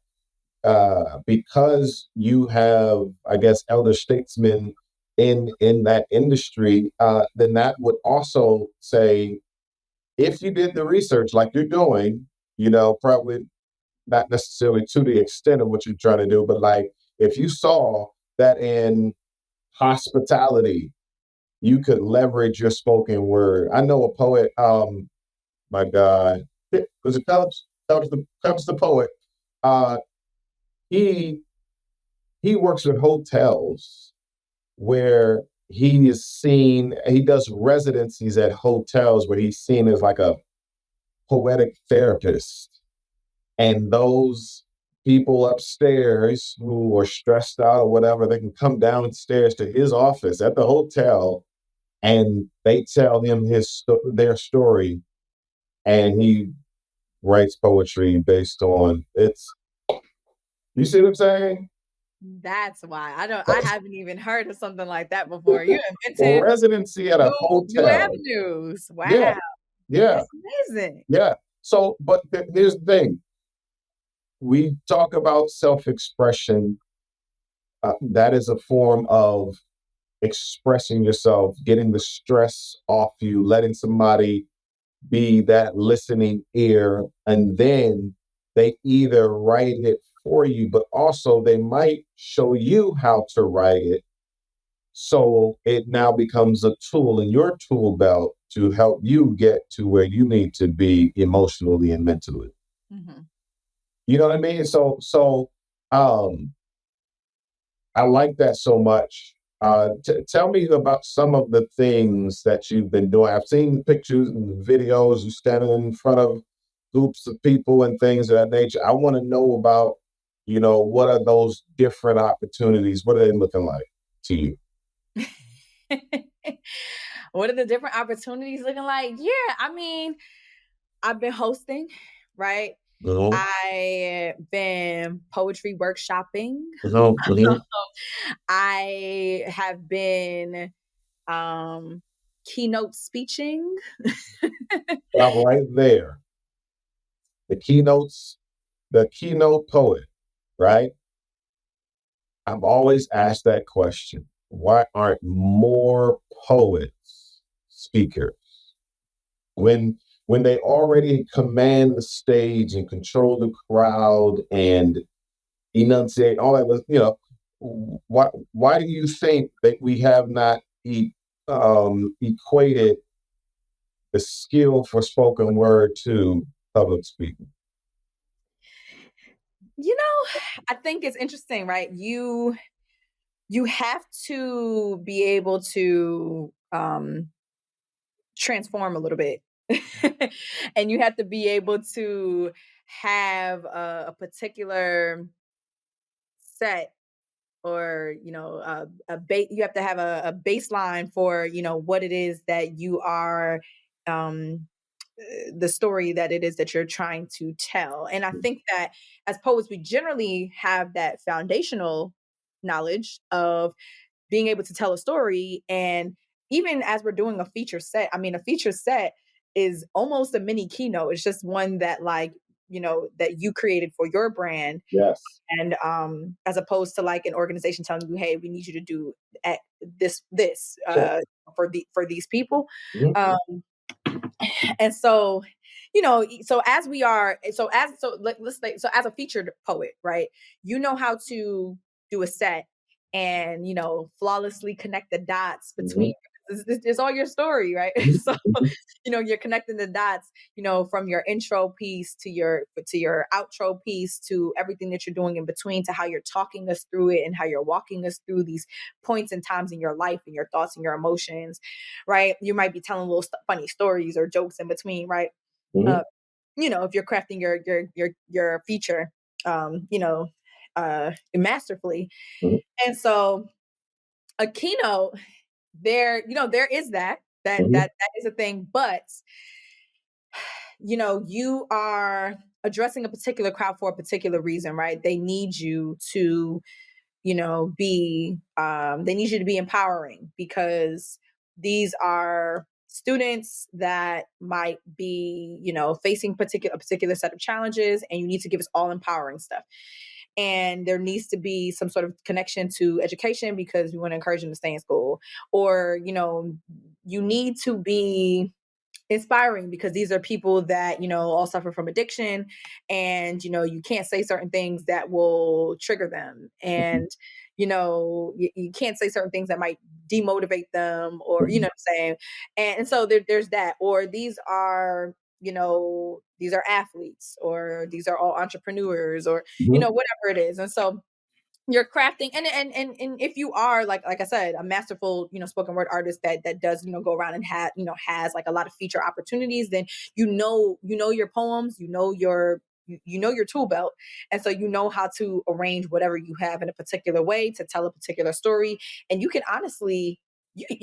because you have, I guess, elder statesmen in that industry, then that would also say, if you did the research like you're doing, probably not necessarily to the extent of what you're trying to do, but like if you saw that in hospitality, you could leverage your spoken word. I know a poet, my God, was it Cubs the poet? Uh, he he works with hotels where he does residencies at hotels where he's seen as like a poetic therapist. And those people upstairs who are stressed out or whatever, they can come downstairs to his office at the hotel and they tell him their story and he writes poetry based on it's. You see what I'm saying? That's why I haven't even heard of something like that before. You invented Residency at a new hotel. avenues. Yeah, Wow, yeah, that's amazing. yeah. So, but here's the thing: we talk about self-expression. That is a form of expressing yourself, getting the stress off you, letting somebody be that listening ear, and then they either write it for you, but also they might show you how to write it. So it now becomes a tool in your tool belt to help you get to where you need to be emotionally and mentally. Mhm. You know what I mean? So um, I like that so much. Tell me about some of the things that you've been doing. I've seen pictures and videos. You standing in front of groups of people and things of that nature. I want to know about, what are those different opportunities? What are they looking like to you? What are the different opportunities looking like? Yeah, I mean, I've been hosting, right? Mhm, I've been poetry workshopping. mhm, mhm. I have been keynote speeching. Stop right there. The keynotes, the keynote poet, right? I've always asked that question. Why aren't more poets speakers? When they already command the stage and control the crowd and enunciate all that, why do you think that we have not equated the skill for spoken word to public speaking? You know, I think it's interesting, right? You have to be able to transform a little bit. And you have to be able to have a particular set or you have to have a baseline for what it is that you are, um the story that it is that you're trying to tell. And I think that as poets, we generally have that foundational knowledge of being able to tell a story. And even as we're doing a feature set, I mean, a feature set is almost a mini keynote. It's just one that, like, that you created for your brand. Yes. And as opposed to like an organization telling you, hey, we need you to do this Sure. for these people. Mhm. Um, and so, so as we are, let's say, so as a featured poet, right, how to do a set and, flawlessly connect the dots between, Mhm. it's all your story, right? Mhm. So, Mhm. you're connecting the dots, from your intro piece to your outro piece, to everything that you're doing in between, to how you're talking us through it and how you're walking us through these points and times in your life and your thoughts and your emotions, right? You might be telling little funny stories or jokes in between, right? Mhm. Uh, if you're crafting your feature, masterfully. Mhm. And so a keynote, there is Mhm. that is a thing, but you are addressing a particular crowd for a particular reason, right? They need you to they need you to be empowering, because these are students that might be facing a particular set of challenges, and you need to give us all empowering stuff. And there needs to be some sort of connection to education, because we want to encourage them to stay in school. Or you need to be inspiring, because these are people that all suffer from addiction, and you can't say certain things that will trigger them. And you can't say certain things that might demotivate them, or Mhm. what I'm saying. And so there's that. Or these are athletes, or these are all entrepreneurs, or Mhm. whatever it is. And so you're crafting, and if you are, like I said, a masterful spoken word artist that does go around and has like a lot of feature opportunities, then your poems, your tool belt. And so how to arrange whatever you have in a particular way to tell a particular story. And you can honestly, if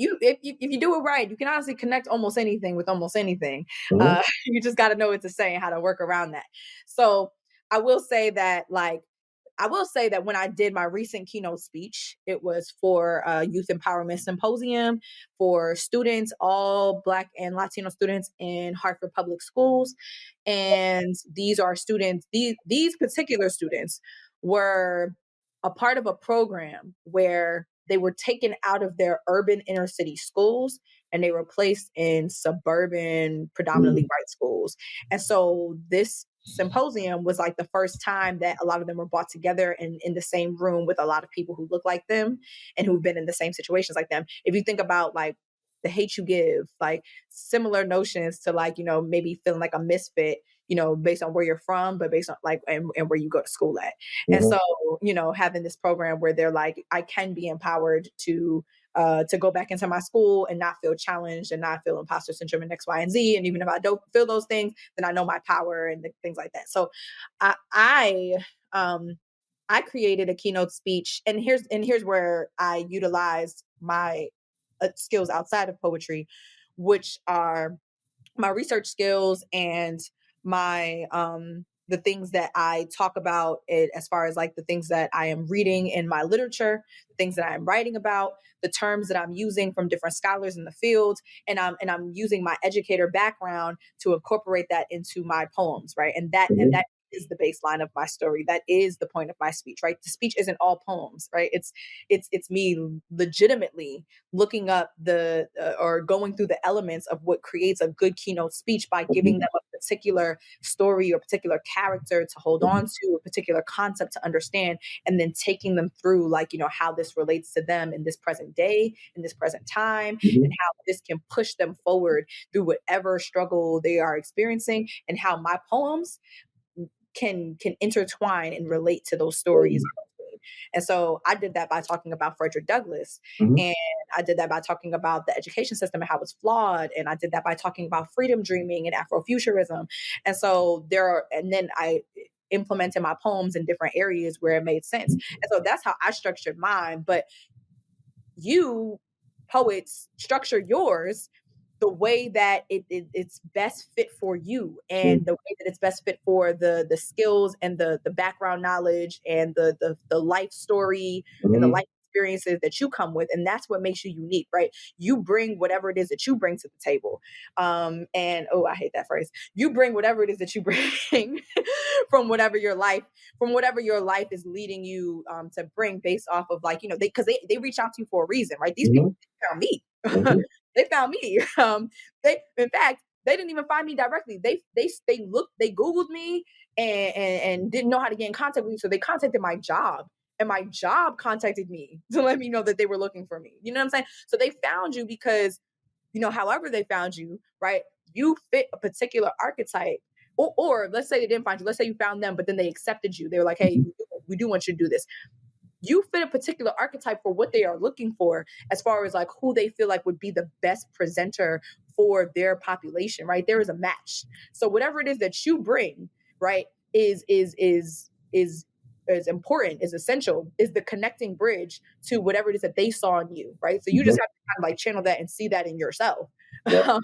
you do it right, you can honestly connect almost anything with almost anything. Mhm. You just got to know what to say and how to work around that. So I will say that, when I did my recent keynote speech, it was for a youth empowerment symposium for students, all Black and Latino students in Hartford Public Schools. And these are students, these particular students were a part of a program where they were taken out of their urban inner city schools and they were placed in suburban, predominantly Mhm. white schools. And so this symposium was like the first time that a lot of them were brought together in the same room with a lot of people who look like them and who've been in the same situations like them. If you think about like the hate you give, like similar notions to like, maybe feeling like a misfit, based on where you're from, but based on like, and where you go to school at. And Mhm. so, having this program where they're like, I can be empowered to go back into my school and not feel challenged and not feel imposter syndrome and X, Y, and Z. And even if I don't feel those things, then I know my power and things like that. So I, I, um, I created a keynote speech, and here's where I utilized my skills outside of poetry, which are my research skills and my the things that I talk about it, as far as like the things that I am reading in my literature, the things that I'm writing about, the terms that I'm using from different scholars in the field, and I'm using my educator background to incorporate that into my poems, right? And Mhm. that is the baseline of my story. That is the point of my speech, right? The speech isn't all poems, right? It's me legitimately looking up or going through the elements of what creates a good keynote speech by giving Mhm. them a particular story or particular character to hold on Mhm. to, a particular concept to understand, and then taking them through like, how this relates to them in this present day, in this present time, and Mhm. how this can push them forward through whatever struggle they are experiencing, and how my poems can intertwine and relate to those stories. Mhm. And so I did that by talking about Frederick Douglass. Mhm. And I did that by talking about the education system and how it's flawed. And I did that by talking about freedom dreaming and Afrofuturism. And so and then implementing my poems in different areas where it made sense. And so that's how I structured mine. But you poets structure yours the way that it's best fit for you, and the way that it's best fit for the skills and the background knowledge and the life story and the life experiences that you come with. And that's what makes you unique, right? You bring whatever it is that you bring to the table. And oh, I hate that phrase. You bring whatever it is that you bring from whatever your life is leading you to bring, based off of, like, because they reach out to you for a reason, right? These people found me. They found me. In fact, they didn't even find me directly. They looked, they Googled me and didn't know how to get in contact with me. So they contacted my job, and my job contacted me to let me know that they were looking for me. You know what I'm saying? So they found you because, however they found you, right? You fit a particular archetype. Or let's say they didn't find you. Let's say you found them, but then they accepted you. They were like, hey, we do want you to do this. You fit a particular archetype for what they are looking for, as far as like who they feel like would be the best presenter for their population, right? There is a match. So whatever it is that you bring, right, is important, is essential, is the connecting bridge to whatever it is that they saw in you, right? So you just have to kind of like channel that and see that in yourself. Yeah.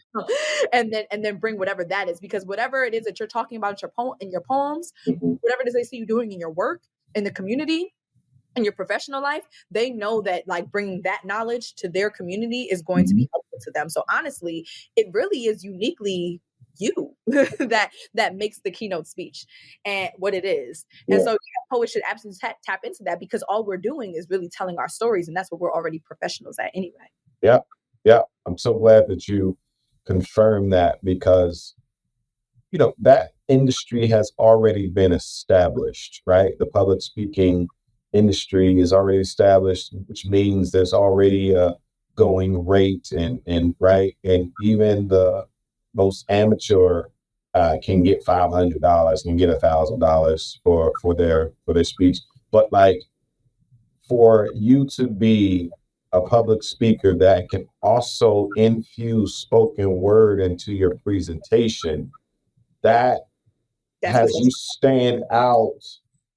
and then bring whatever that is, because whatever it is that you're talking about in your poems, whatever it is they see you doing in your work, in the community, in your professional life, they know that like bringing that knowledge to their community is going to be helpful to them. So honestly, it really is uniquely you that makes the keynote speech and what it is. Yeah. And so poets should absolutely tap into that, because all we're doing is really telling our stories, and that's what we're already professionals at anyway. Yeah. Yeah. I'm so glad that you confirmed that, because that industry has already been established, right? The public speaking industry is already established, which means there's already a going rate, and right, and even the most amateur can get $500, can get $1,000 for their speech. But like, for you to be a public speaker that can also infuse spoken word into your presentation, that has you stand out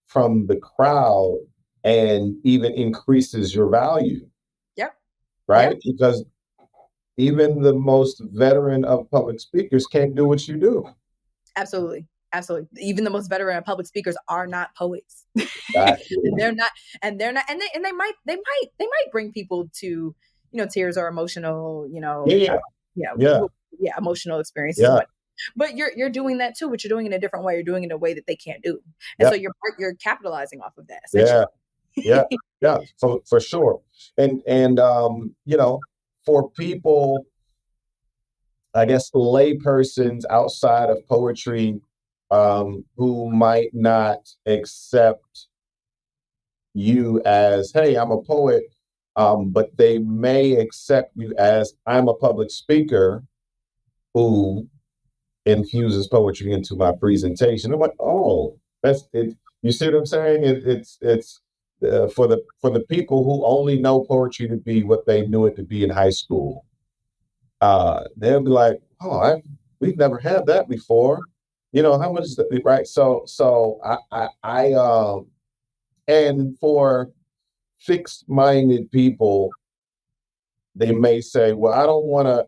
from the crowd and even increases your value. Yep. Right? Yep. Because even the most veteran of public speakers can't do what you do. Absolutely. Absolutely. Even the most veteran of public speakers are not poets. Exactly. they're not, and they might bring people to, tears or emotional, emotional experiences. Yeah. But you're doing that too, but you're doing it in a different way. You're doing it in a way that they can't do. And so you're capitalizing off of that. Yeah. So for sure. And for people, I guess, laypersons outside of poetry, who might not accept you as, hey, I'm a poet, but they may accept you as, I'm a public speaker who infuses poetry into my presentation. I'm like, oh, that's it. You see what I'm saying? It's for the people who only know poetry to be what they knew it to be in high school. They'll be like, oh, we've never had that before. How much is that, right? So I and for fixed-minded people, they may say, well,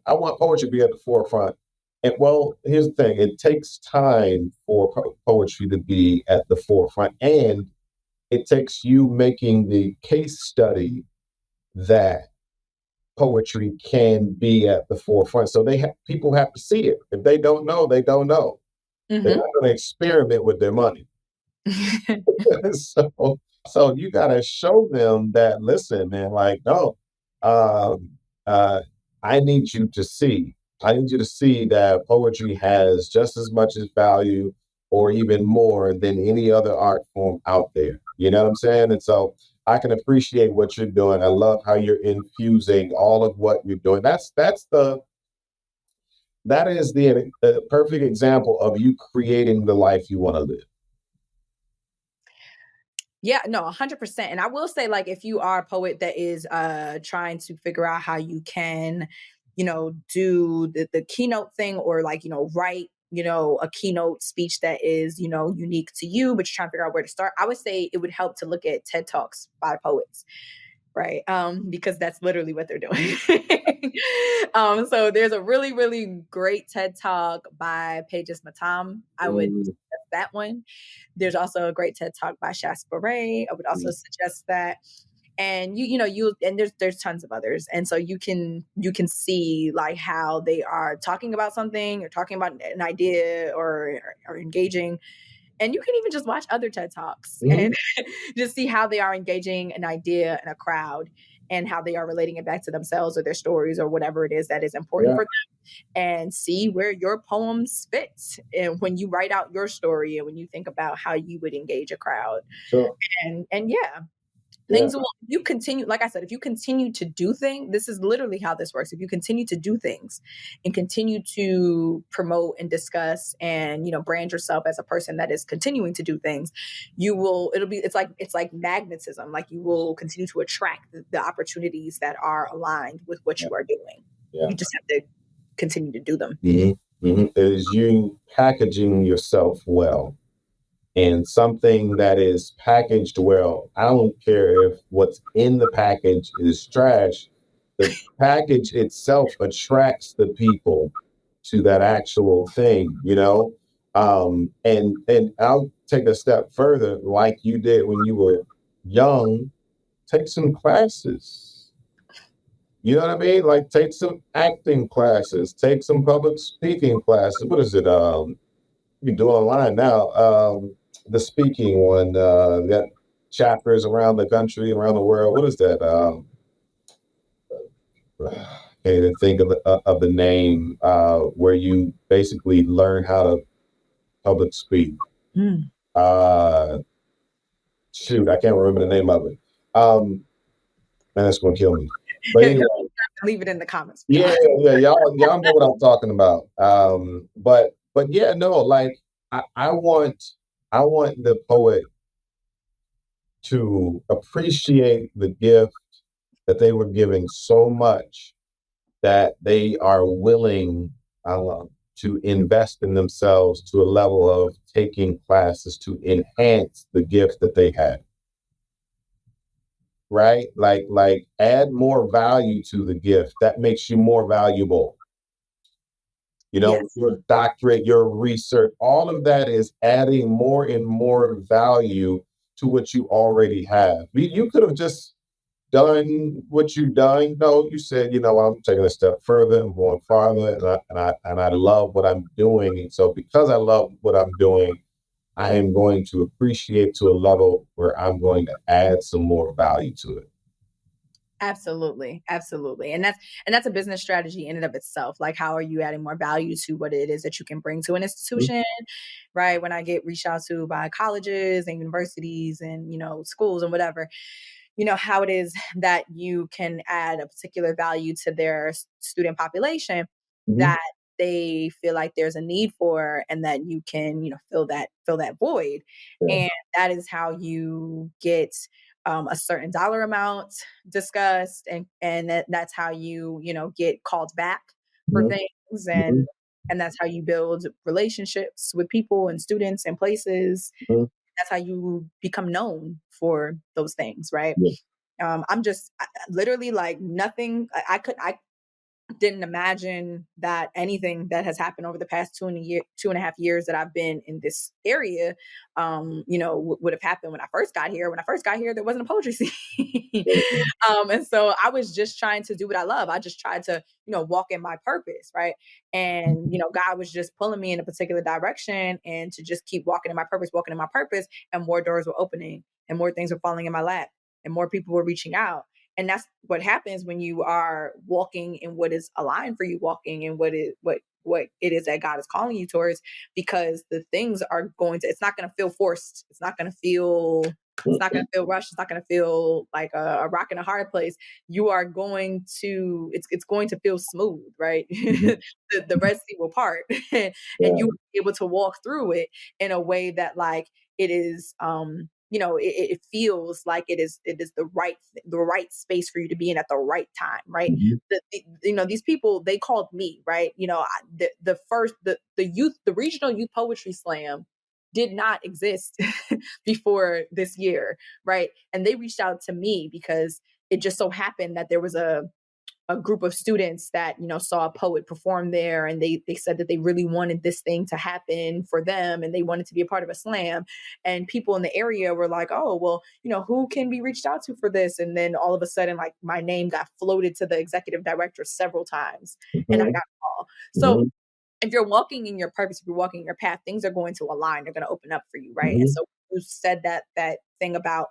I want poetry to be at the forefront. And well, here's the thing, it takes time for poetry to be at the forefront, and it takes you making the case study that poetry can be at the forefront. So people have to see it. If they don't know, they don't know. They're not going to experiment with their money. So you got to show them that, listen, man, like, no, I need you to see that poetry has just as much as value, or even more, than any other art form out there. You know what I'm saying? And so I can appreciate what you're doing. I love how you're infusing all of what you're doing. That is the perfect example of you creating the life you want to live. Yeah, no, 100%. And I will say, like, if you are a poet that is trying to figure out how you can, do the keynote thing, or like, write a keynote speech that is, unique to you, but you're trying to figure out where to start, I would say it would help to look at TED Talks by poets, right? Because that's literally what they're doing. So there's a really, really great TED Talk by Pages Matam. I would suggest that one. There's also a great TED Talk by Shaspa Ray. I would also suggest that. And and there's tons of others. And so you can see like how they are talking about something or talking about an idea or engaging. And you can even just watch other TED Talks and just see how they are engaging an idea in a crowd and how they are relating it back to themselves or their stories or whatever it is that is important for them, and see where your poems fit and when you write out your story and when you think about how you would engage a crowd. Sure. And things will, you continue, like I said, if you continue to do things, this is literally how this works. If you continue to do things and continue to promote and discuss and, brand yourself as a person that is continuing to do things, it's like magnetism. Like you will continue to attract the opportunities that are aligned with what you are doing. You just have to continue to do them. Is you packaging yourself well. And something that is packaged well, I don't care if what's in the package is trash. The package itself attracts the people to that actual thing, And I'll take a step further, like you did when you were young. Take some classes. You know what I mean? Like take some acting classes, take some public speaking classes. What is it? You can do online now. The speaking one, got chapters around the country, around the world. What is that? Can't even think of the name, where you basically learn how to public speak. Shoot, I can't remember the name of it. Man, that's gonna kill me. But anyway, leave it in the comments. Yeah, y'all know what I'm talking about. But yeah, no, like I want the poet to appreciate the gift that they were giving so much that they are willing to invest in themselves to a level of taking classes to enhance the gift that they had. Right? Like add more value to the gift. That makes you more valuable. Your doctorate, your research, all of that is adding more and more value to what you already have. You could have just done what you've done. No, you said, I'm taking a step further, I'm going farther, and I love what I'm doing. And so because I love what I'm doing, I am going to appreciate to a level where I'm going to add some more value to it. Absolutely. And that's a business strategy in and of itself. Like, how are you adding more value to what it is that you can bring to an institution? Right. When I get reached out to by colleges and universities and, schools and whatever, how it is that you can add a particular value to their student population that they feel like there's a need for, and that you can, fill that void. And that is how you get a certain dollar amount discussed, and that's how you get called back for things, and that's how you build relationships with people and students and places. That's how you become known for those things, right? I'm just literally like nothing. I didn't imagine that anything that has happened over the past 2.5 years that I've been in this area, would have happened when I first got here. When I first got here, there wasn't a poetry scene. And so I was just trying to do what I love. I just tried to, walk in my purpose. Right. And, God was just pulling me in a particular direction, and to just keep walking in my purpose, and more doors were opening and more things were falling in my lap and more people were reaching out. And that's what happens when you are walking in what is aligned for you, walking in what it is that God is calling you towards, because the things are it's not going to feel forced. It's not going to feel rushed. It's not going to feel like a rock in a hard place. You are going to, it's going to feel smooth, right? The Red Sea will part and you will be able to walk through it in a way that like it is, it feels like it is the right space for you to be in at the right time, right? Mhm. These people, they called me, right? The regional youth poetry slam did not exist before this year, right? And they reached out to me because it just so happened that there was a group of students that saw a poet perform there, and they said that they really wanted this thing to happen for them, and they wanted to be a part of a slam. And people in the area were like, oh well, who can be reached out to for this? And then all of a sudden, like, my name got floated to the executive director several times, and I got Mhm. a call. So Mhm. if you're walking in your purpose, if you're walking your path, things are going to align, they're going to open up for you, right? And Mhm. so you said that thing about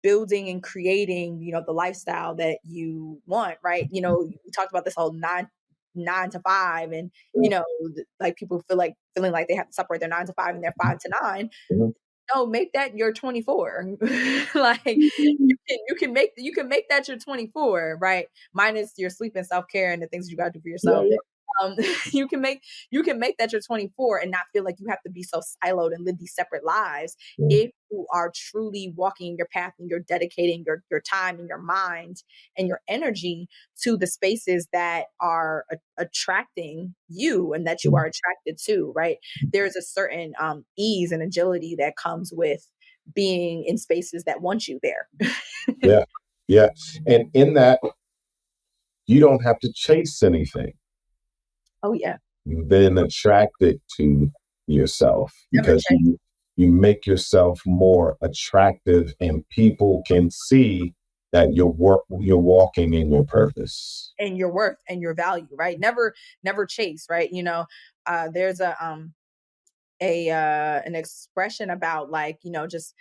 building and creating, the lifestyle that you want, right? We talked about this whole nine to five, and like, people feeling like they have to separate their 9 to 5 and their 5 to 9. Mhm. No, make that your 24. Like, you can make that your 24, right? Minus your sleep and self-care and the things you gotta do for Yeah, yourself. yeah. Um, you can make you can make that your 24 and not feel like you have to be so siloed and live these separate lives Mhm. if you are truly walking your path and you're dedicating your time and your mind and your energy to the spaces that are attracting you and that you are attracted to, right? There's a certain ease and agility that comes with being in spaces that want you there. Yeah. Yeah. And in that, you don't have to chase anything. Oh yeah, You've been attracted to yourself never because change. you make yourself more attractive, and people can see that you're walking in your purpose. And your worth and your value, right? Never chase, right? There's an expression about, like, just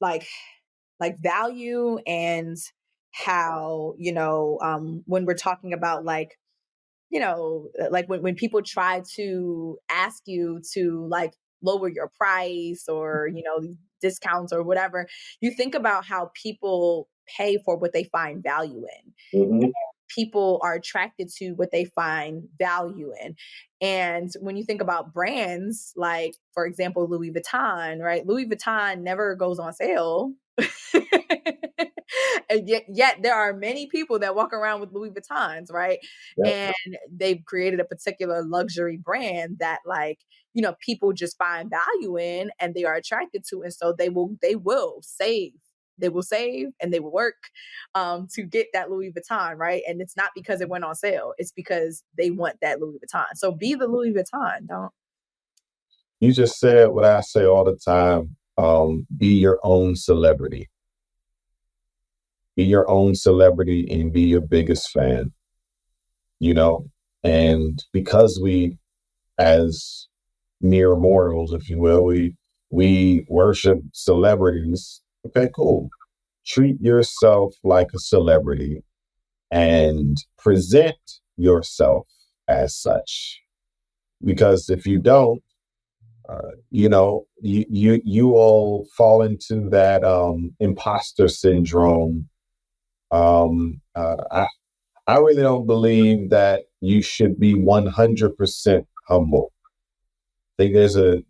like value, and how, when we're talking about, like, when people try to ask you to, like, lower your price, or these discounts or whatever, you think about how people pay for what they find value in. Mhm. People are attracted to what they find value in. And when you think about brands, like, for example, Louis Vuitton, right? Louis Vuitton never goes on sale. And yet there are many people that walk around with Louis Vuittons, right? Yep. And they've created a particular luxury brand that, like, people just find value in and they are attracted to. And so they will save and they will work to get that Louis Vuitton, right? And it's not because it went on sale; it's because they want that Louis Vuitton. So be the Louis Vuitton. Don't. You just said what I say all the time. Be your own celebrity. Be your own celebrity and be your biggest fan, you know? And because we, as mere mortals, if you will, we worship celebrities. Okay, cool. Treat yourself like a celebrity and present yourself as such. Because if you don't, you all fall into that imposter syndrome. I really don't believe that you should be 100% humble. I think there's a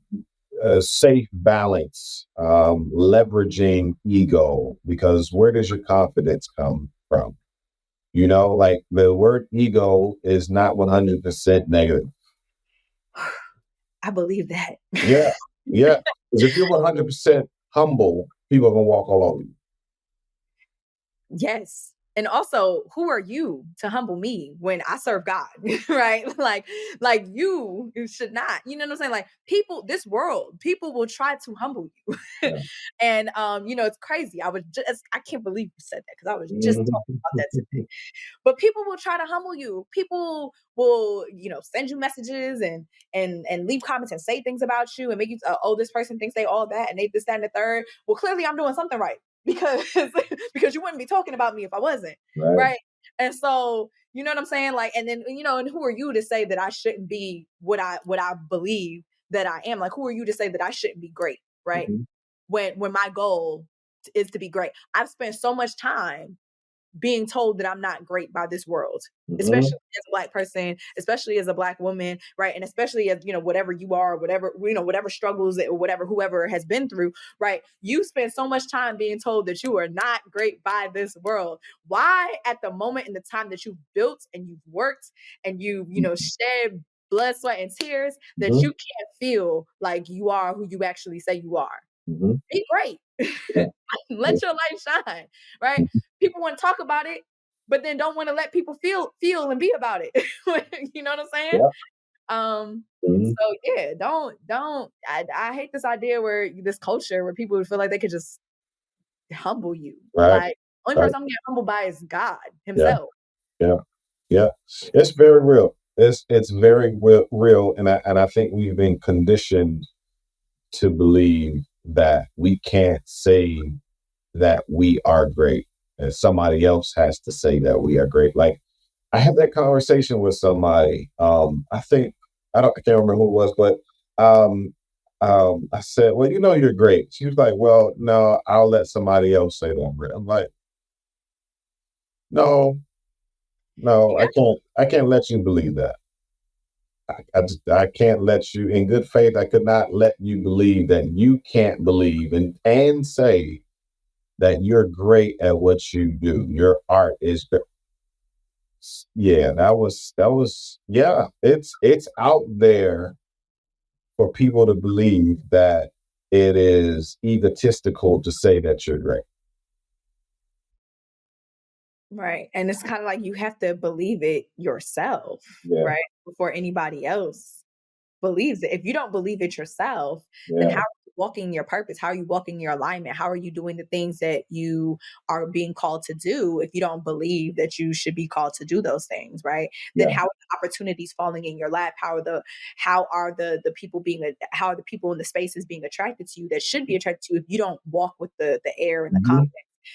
safe balance, leveraging ego, because where does your confidence come from? Like, the word ego is not 100% negative. I believe that. Yeah. Yeah. Because if you're 100% humble, people are going to walk all over you. Yes. And also, who are you to humble me when I serve God, right? Like, you should not. You know what I'm saying? Like, people will try to humble you. Yeah. And it's crazy. I can't believe you said that, because I was just Mhm. talking about that today. But people will try to humble you. People will, send you messages and leave comments and say things about you and make you, oh, this person thinks they all that and they this, that, and the third. Well, clearly I'm doing something right, because because you wouldn't be talking about me if I wasn't, Right. right? And so, you know what I'm saying? Like, and then, and who are you to say that I shouldn't be what I believe that I am? Like, who are you to say that I shouldn't be great, right? Mhm. When my goal is to be great. I've spent so much time being told that I'm not great by this world, Mhm. especially as a Black person, especially as a Black woman, right? And especially as, whatever you are, whatever, whatever struggles or whatever, whoever has been through, right? You spend so much time being told that you are not great by this world. Why at the moment in the time that you've built and you've worked and shed blood, sweat, and tears, that Mhm. you can't feel like you are who you actually say you are? Mhm. Be great. Yeah. Yeah. Let your light shine, right? People want to talk about it, but then don't want to let people feel and be about it. You know what I'm saying? Yeah. Mhm. So yeah, don't I hate this idea where this culture where people feel like they could just humble you. Right. Like, only Right. person I'm getting humbled by is God Yeah. himself. Yeah. Yeah. It's very real. It's very real, and I think we've been conditioned to believe that we can't say that we are great, and somebody else has to say that we are great. Like, I had that conversation with somebody. I can't remember who it was, but I said, "Well, you're great." She was like, "Well, no, I'll let somebody else say that I'm great." I'm like, "No, no, Yeah. I can't let you believe that. I can't let you, in good faith. I could not let you believe that you can't believe and say that you're great at what you do. Your art is yeah, yeah, it's out there for people to believe that it is egotistical to say that you're great. Right. And it's kind of like you have to believe it yourself, Yeah, right? Before anybody else believes it. If you don't believe it yourself, then yeah. how are you walking your purpose? How are you walking your alignment? How are you doing the things that you are being called to do if you don't believe that you should be called to do those things, right? Then Yeah. how are the opportunities falling in your lap? How are the people how are the people in the spaces being attracted to you that should be attracted to you if you don't walk with the air and the Mhm, confidence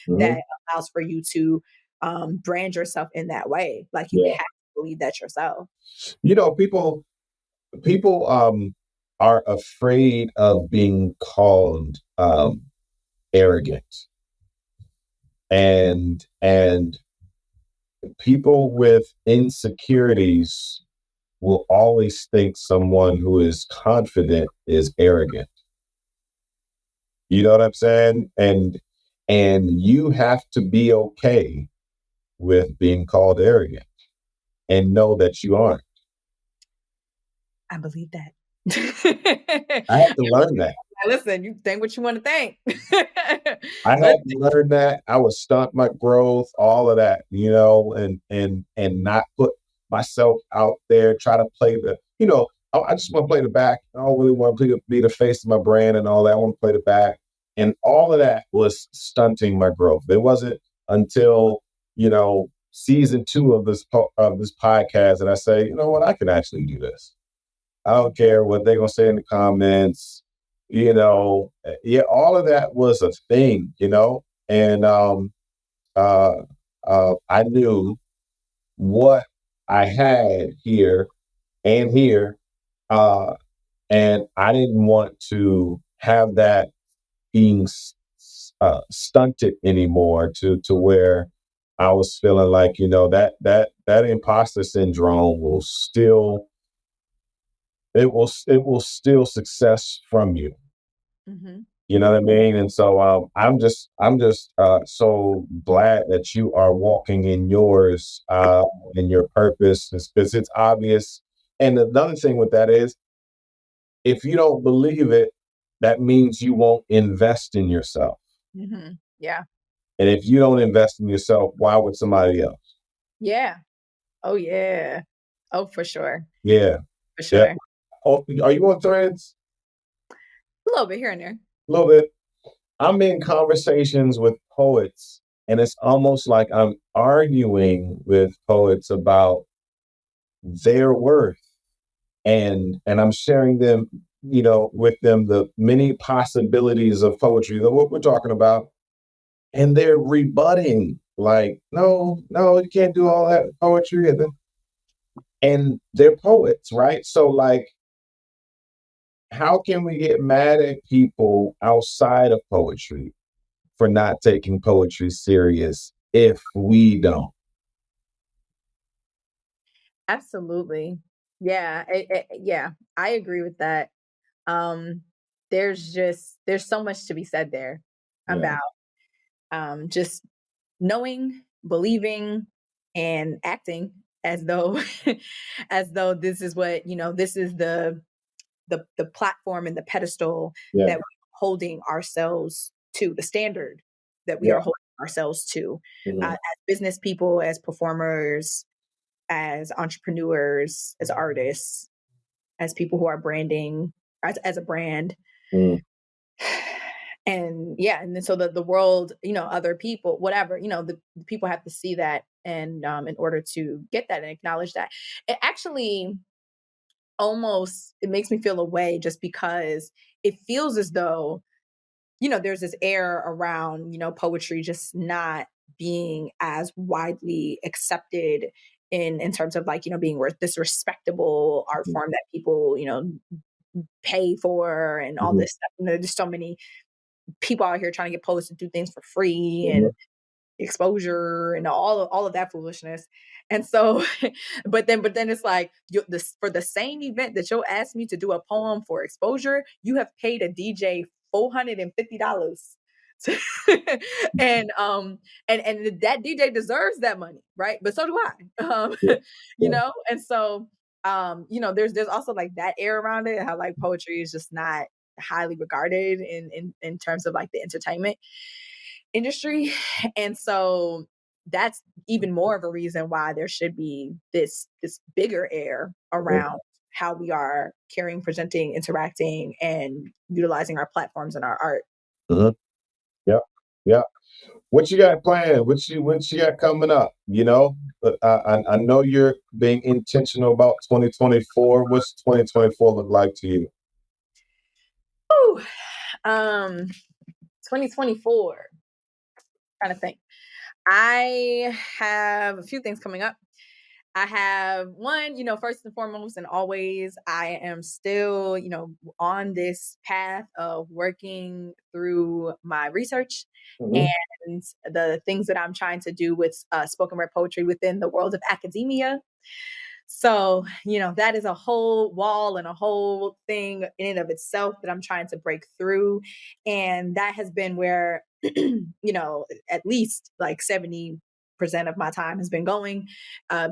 mhm, that allows for you to brand yourself in that way? Like, you yeah. have to believe that yourself. People are afraid of being called arrogant, and people with insecurities will always think someone who is confident is arrogant. You know what I'm saying? And you have to be okay with being called arrogant and know that you aren't. I believe that. I had to learn that. Listen, you think what you want to think. I had Listen, to learn that. I would stunt my growth, all of that, and not put myself out there, try to play I just want to play the back. I don't really want to be the face of my brand and all that. I want to play the back. And all of that was stunting my growth. It wasn't until, season 2 of this podcast that I say, you know what, I can actually do this. I don't care what they're gonna say in the comments. Yeah, all of that was a thing, and uh, I knew what I had here and here, uh, and I didn't want to have that being stunted anymore to where I was feeling like that imposter syndrome will still it will steal success from you. mhm. You know what I mean? And so I'm just so glad that you are walking in yours in your purpose because it's obvious. And another thing with that is if you don't believe it, that means you won't invest in yourself. Mhm. Yeah. And if you don't invest in yourself, why would somebody else? Yeah. Oh, yeah. Oh, for sure. Yeah. For Yeah. sure. Oh, are you on threads? A little bit here and there. A little bit. I'm in conversations with poets, and it's almost like I'm arguing with poets about their worth, and I'm sharing them, with them the many possibilities of poetry that what we're talking about, and they're rebutting like, no, no, you can't do all that poetry, and they're poets, right? So like, how can we get mad at people outside of poetry for not taking poetry serious if we don't. Absolutely. Yeah. Yeah. I agree with that. Um, there's so much to be said there Yeah. about just knowing, believing, and acting as though as though this is what, this is the platform and the pedestal Yeah. that we're holding ourselves to, the standard that we Yeah. are holding ourselves to, Mhm. as business people, as performers, as entrepreneurs, as artists, as people who are branding, as a brand. Mhm. And yeah, and then so the world, other people, whatever, the people have to see that, and in order to get that and acknowledge that, it actually almost, it makes me feel a way, just because it feels as though, there's this air around, poetry just not being as widely accepted in terms of, like, being this respectable art Mhm. form that people, pay for, and all Mhm. this stuff. There's so many people out here trying to get poets to do things for free, Mhm. and exposure, and all of that foolishness. And so, but then it's like, this, for the same event that you'll ask me to do a poem for exposure, you have paid a DJ $450. and that DJ deserves that money, right? But so do I. Yeah. Yeah. And so, there's also like that air around it, how like poetry is just not highly regarded in terms of like the entertainment industry. And so that's even more of a reason why there should be this bigger air Mhm. around how we are carrying, presenting, interacting, and utilizing our platforms and our art. Mhm. Yeah. Yeah. What you got planned? What you got coming up? But I know you're being intentional about 2024. What's 2024 look like to you? Whew. um 2024, trying to think. I have a few things coming up. I have one, first and foremost, and always, I am still, on this path of working through my research Mhm. and the things that I'm trying to do with spoken word poetry within the world of academia. So, that is a whole wall and a whole thing in and of itself that I'm trying to break through. And that has been where, at least like 70% of my time has been going,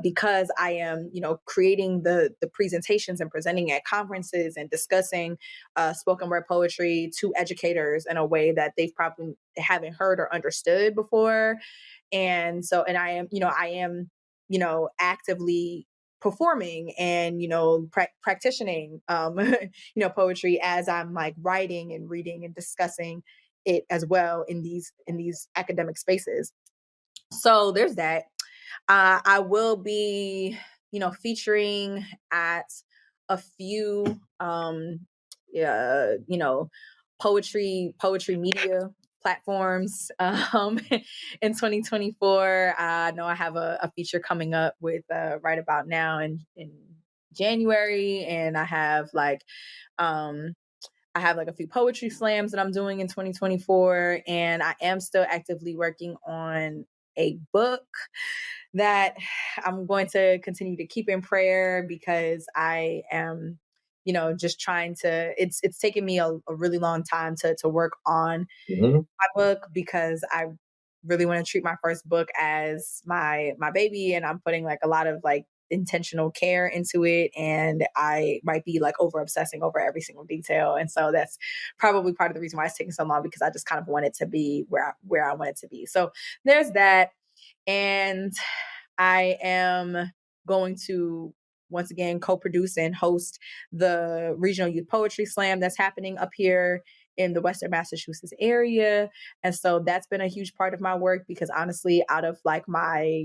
because I am, creating the presentations and presenting at conferences and discussing spoken word poetry to educators in a way that they've probably haven't heard or understood before. And so, and I am, actively performing and practicing poetry as I'm like writing and reading and discussing it as well in these academic spaces. So there's that. I will be, featuring at a few, poetry media platforms, in 2024. I know I have a feature coming up with right about now in January, and um, I have like a few poetry slams that I'm doing in 2024, and I am still actively working on a book that I'm going to continue to keep in prayer, because I am, just trying to. It's taken me a really long time to work on Mhm. my book, because I really want to treat my first book as my baby, and I'm putting like a lot of like intentional care into it, and I might be like over obsessing over every single detail. And so that's probably part of the reason why it's taking so long, because I just kind of want it to be where I want it to be. So there's that. And I am going to once again co-produce and host the Regional Youth Poetry Slam that's happening up here in the Western Massachusetts area. And so that's been a huge part of my work, because honestly, out of like my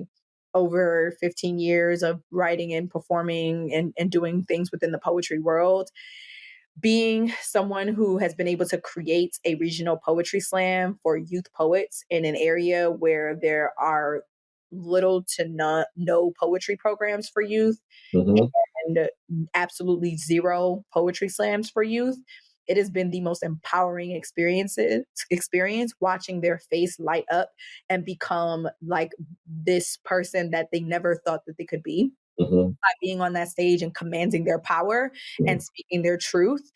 over 15 years of writing and performing and doing things within the poetry world, being someone who has been able to create a regional poetry slam for youth poets in an area where there are little to no poetry programs for youth, Mhm. and absolutely zero poetry slams for youth, it has been the most empowering experience watching their face light up and become like this person that they never thought that they could be Mhm. by being on that stage and commanding their power and Mhm. speaking their truth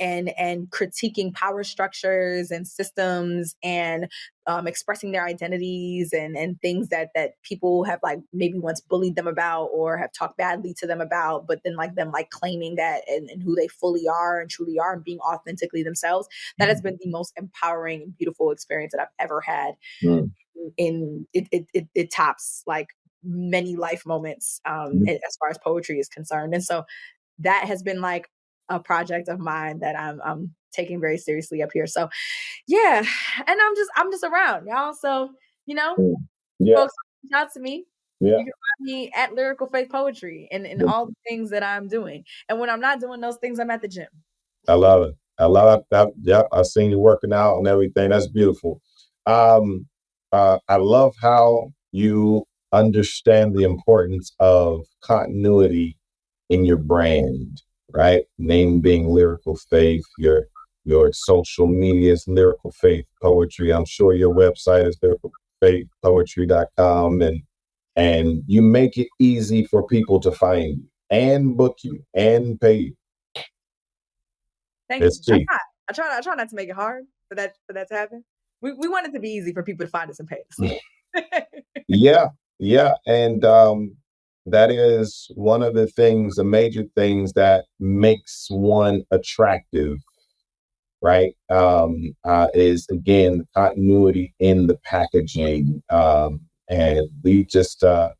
and critiquing power structures and systems and expressing their identities and things that people have like maybe once bullied them about or have talked badly to them about, but then like them like claiming that and who they fully are and truly are and being authentically themselves. That has been the most empowering and beautiful experience that I've ever had. Mhm. In it tops like many life moments as far as poetry is concerned. And so that has been like a project of mine that I'm taking very seriously up here. So yeah, and I'm just around, y'all. So, you know, Mhm. Yeah, folks reach out to me. yeah. You can find me at Lyrical Faith Poetry and all the things that I'm doing. And when I'm not doing those things, I'm at the gym. I love it. I love it. Yeah, I've seen you working out and everything. That's beautiful. Um, I love how you understand the importance of continuity in your brand, right? Name being Lyrical Faith, your social media is Lyrical Faith Poetry. I'm sure your website is lyricalfaithpoetry.com, and you make it easy for people to find you and book you and pay you. Thank It's you. I cheap. try. I try not to make it hard for that to happen. We want it to be easy for people to find us and pay us. Yeah, yeah, and that is one of the things, the major things that makes one attractive, right? Is again continuity in the packaging, and we just I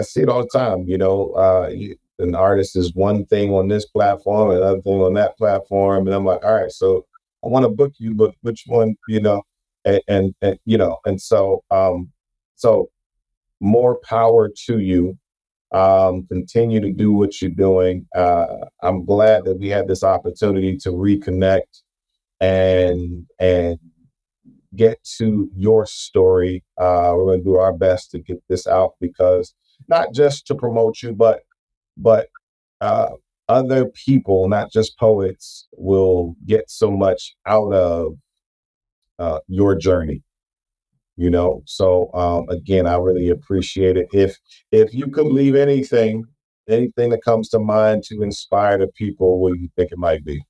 see it all the time. An artist is one thing on this platform, another thing on that platform, and I'm like, all right, so I want to book you, but which one? And so more power to you. Continue to do what you're doing. I'm glad that we had this opportunity to reconnect and get to your story. We're going to do our best to get this out because not just to promote you, but uh, other people, not just poets, will get so much out of your journey. So again, I really appreciate it. If you could leave anything that comes to mind to inspire the people, what do you think it might be?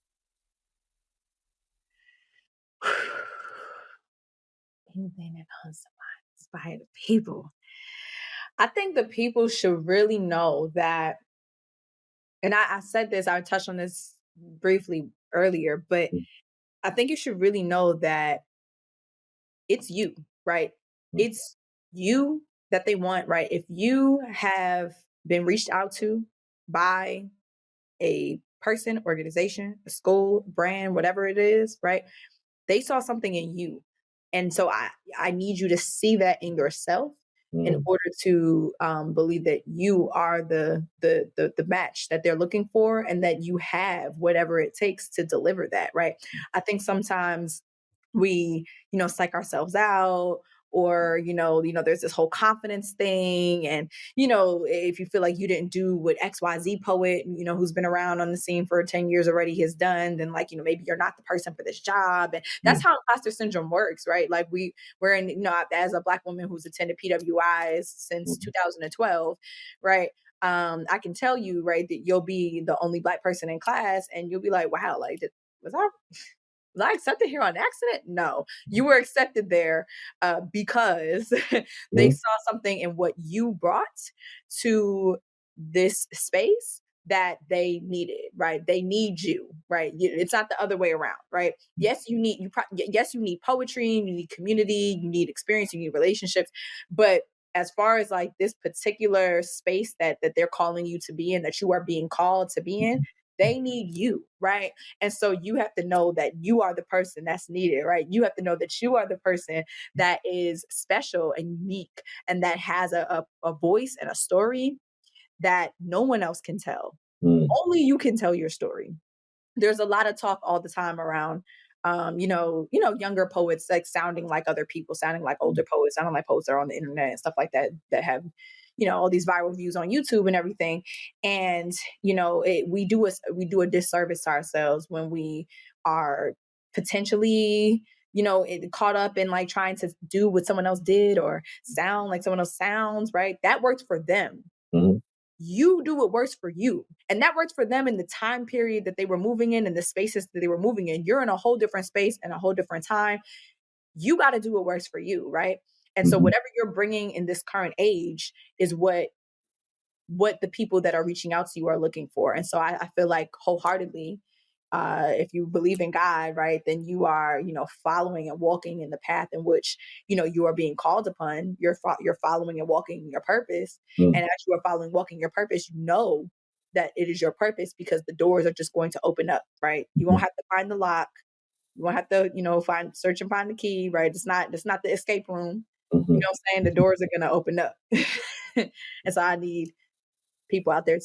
Anything that comes to mind, inspire the people. I think the people should really know that, and I said this, I touched on this briefly earlier, but I think you should really know that it's you, right? It's you that they want, right? If you have been reached out to by a person, organization, a school, brand, whatever it is, right? They saw something in you. And so I need you to see that in yourself in Mm, order to believe that you are the match that they're looking for and that you have whatever it takes to deliver that, right? I think sometimes we, psych ourselves out or, there's this whole confidence thing. And, if you feel like you didn't do what XYZ poet, who's been around on the scene for 10 years already has done, then like, maybe you're not the person for this job. And that's mm, how imposter syndrome works, right? Like we're in, as a Black woman who's attended PWIs since mm, 2012, right? I can tell you, right, that you'll be the only Black person in class and you'll be like, wow, like, was I was I accepted here on accident? No, you were accepted there because they mm, saw something in what you brought to this space that they needed, right? They need you, right? It's not the other way around, right? Yes, yes, you need poetry, you need community, you need experience, you need relationships, but as far as like this particular space that they're calling you to be in, that you are being called to be in, they need you, right? And so you have to know that you are the person that's needed, right? You have to know that you are the person that is special and unique and that has a voice and a story that no one else can tell. mm, Only you can tell your story. There's a lot of talk all the time around younger poets like sounding like other people, sounding like older poets, sounding like poets that are on the internet and stuff like that that have all these viral views on YouTube and everything. And we do a disservice to ourselves when are potentially, caught up in like trying to do what someone else did or sound like someone else sounds, right? That works for them. Mhm. You do what works for you. And that works for them in the time period that they were moving in and the spaces that they were moving in. You're in a whole different space and a whole different time. You got to do what works for you, right? And so Mhm. whatever you're bringing in this current age is what the people that are reaching out to you are looking for. And so I feel like wholeheartedly, if you believe in God, right, then you are, following and walking in the path in which, you are being called upon. You're following and walking your purpose. Mhm. And as you are following, walking your purpose, you know that it is your purpose because the doors are just going to open up, right? You won't Mhm. have to find the lock. You won't have to, search and find the key, right? It's not the escape room. You Mhm. know what I'm saying? The doors are gonna open up. And so I need people out there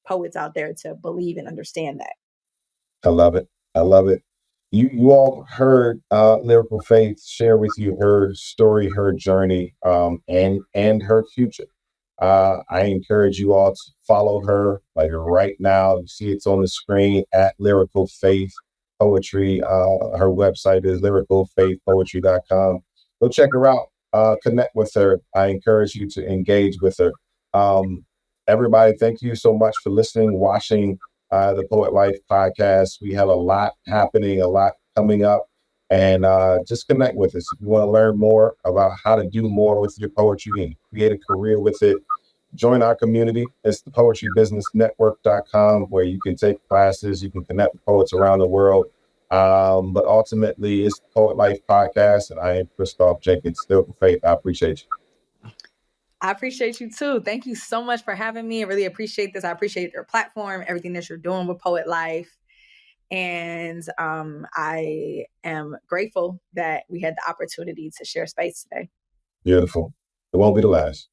poets out there to believe and understand that. I love it. I love it. You all heard Lyrical Faith share with you her story, her journey, and her future. I encourage you all to follow her like right now. You see it's on the screen at Lyrical Faith Poetry. Her website is lyricalfaithpoetry.com. Go check her out. Connect with her. I encourage you to engage with her. Um, Everybody, thank you so much for listening, watching the Poet Life podcast. We have a lot happening, a lot coming up, and just connect with us. If you want to learn more about how to do more with your poetry and create a career with it, join our community. It's the poetrybusinessnetwork.com, where you can take classes, you can connect with poets around the world. But ultimately, it's the Poet Life podcast, and I am Christoph Jenkins. Still for faith. I appreciate you. I appreciate you too. Thank you so much for having me. I really appreciate this. I appreciate your platform, everything that you're doing with Poet Life. And I am grateful that we had the opportunity to share space today. Beautiful. It won't be the last.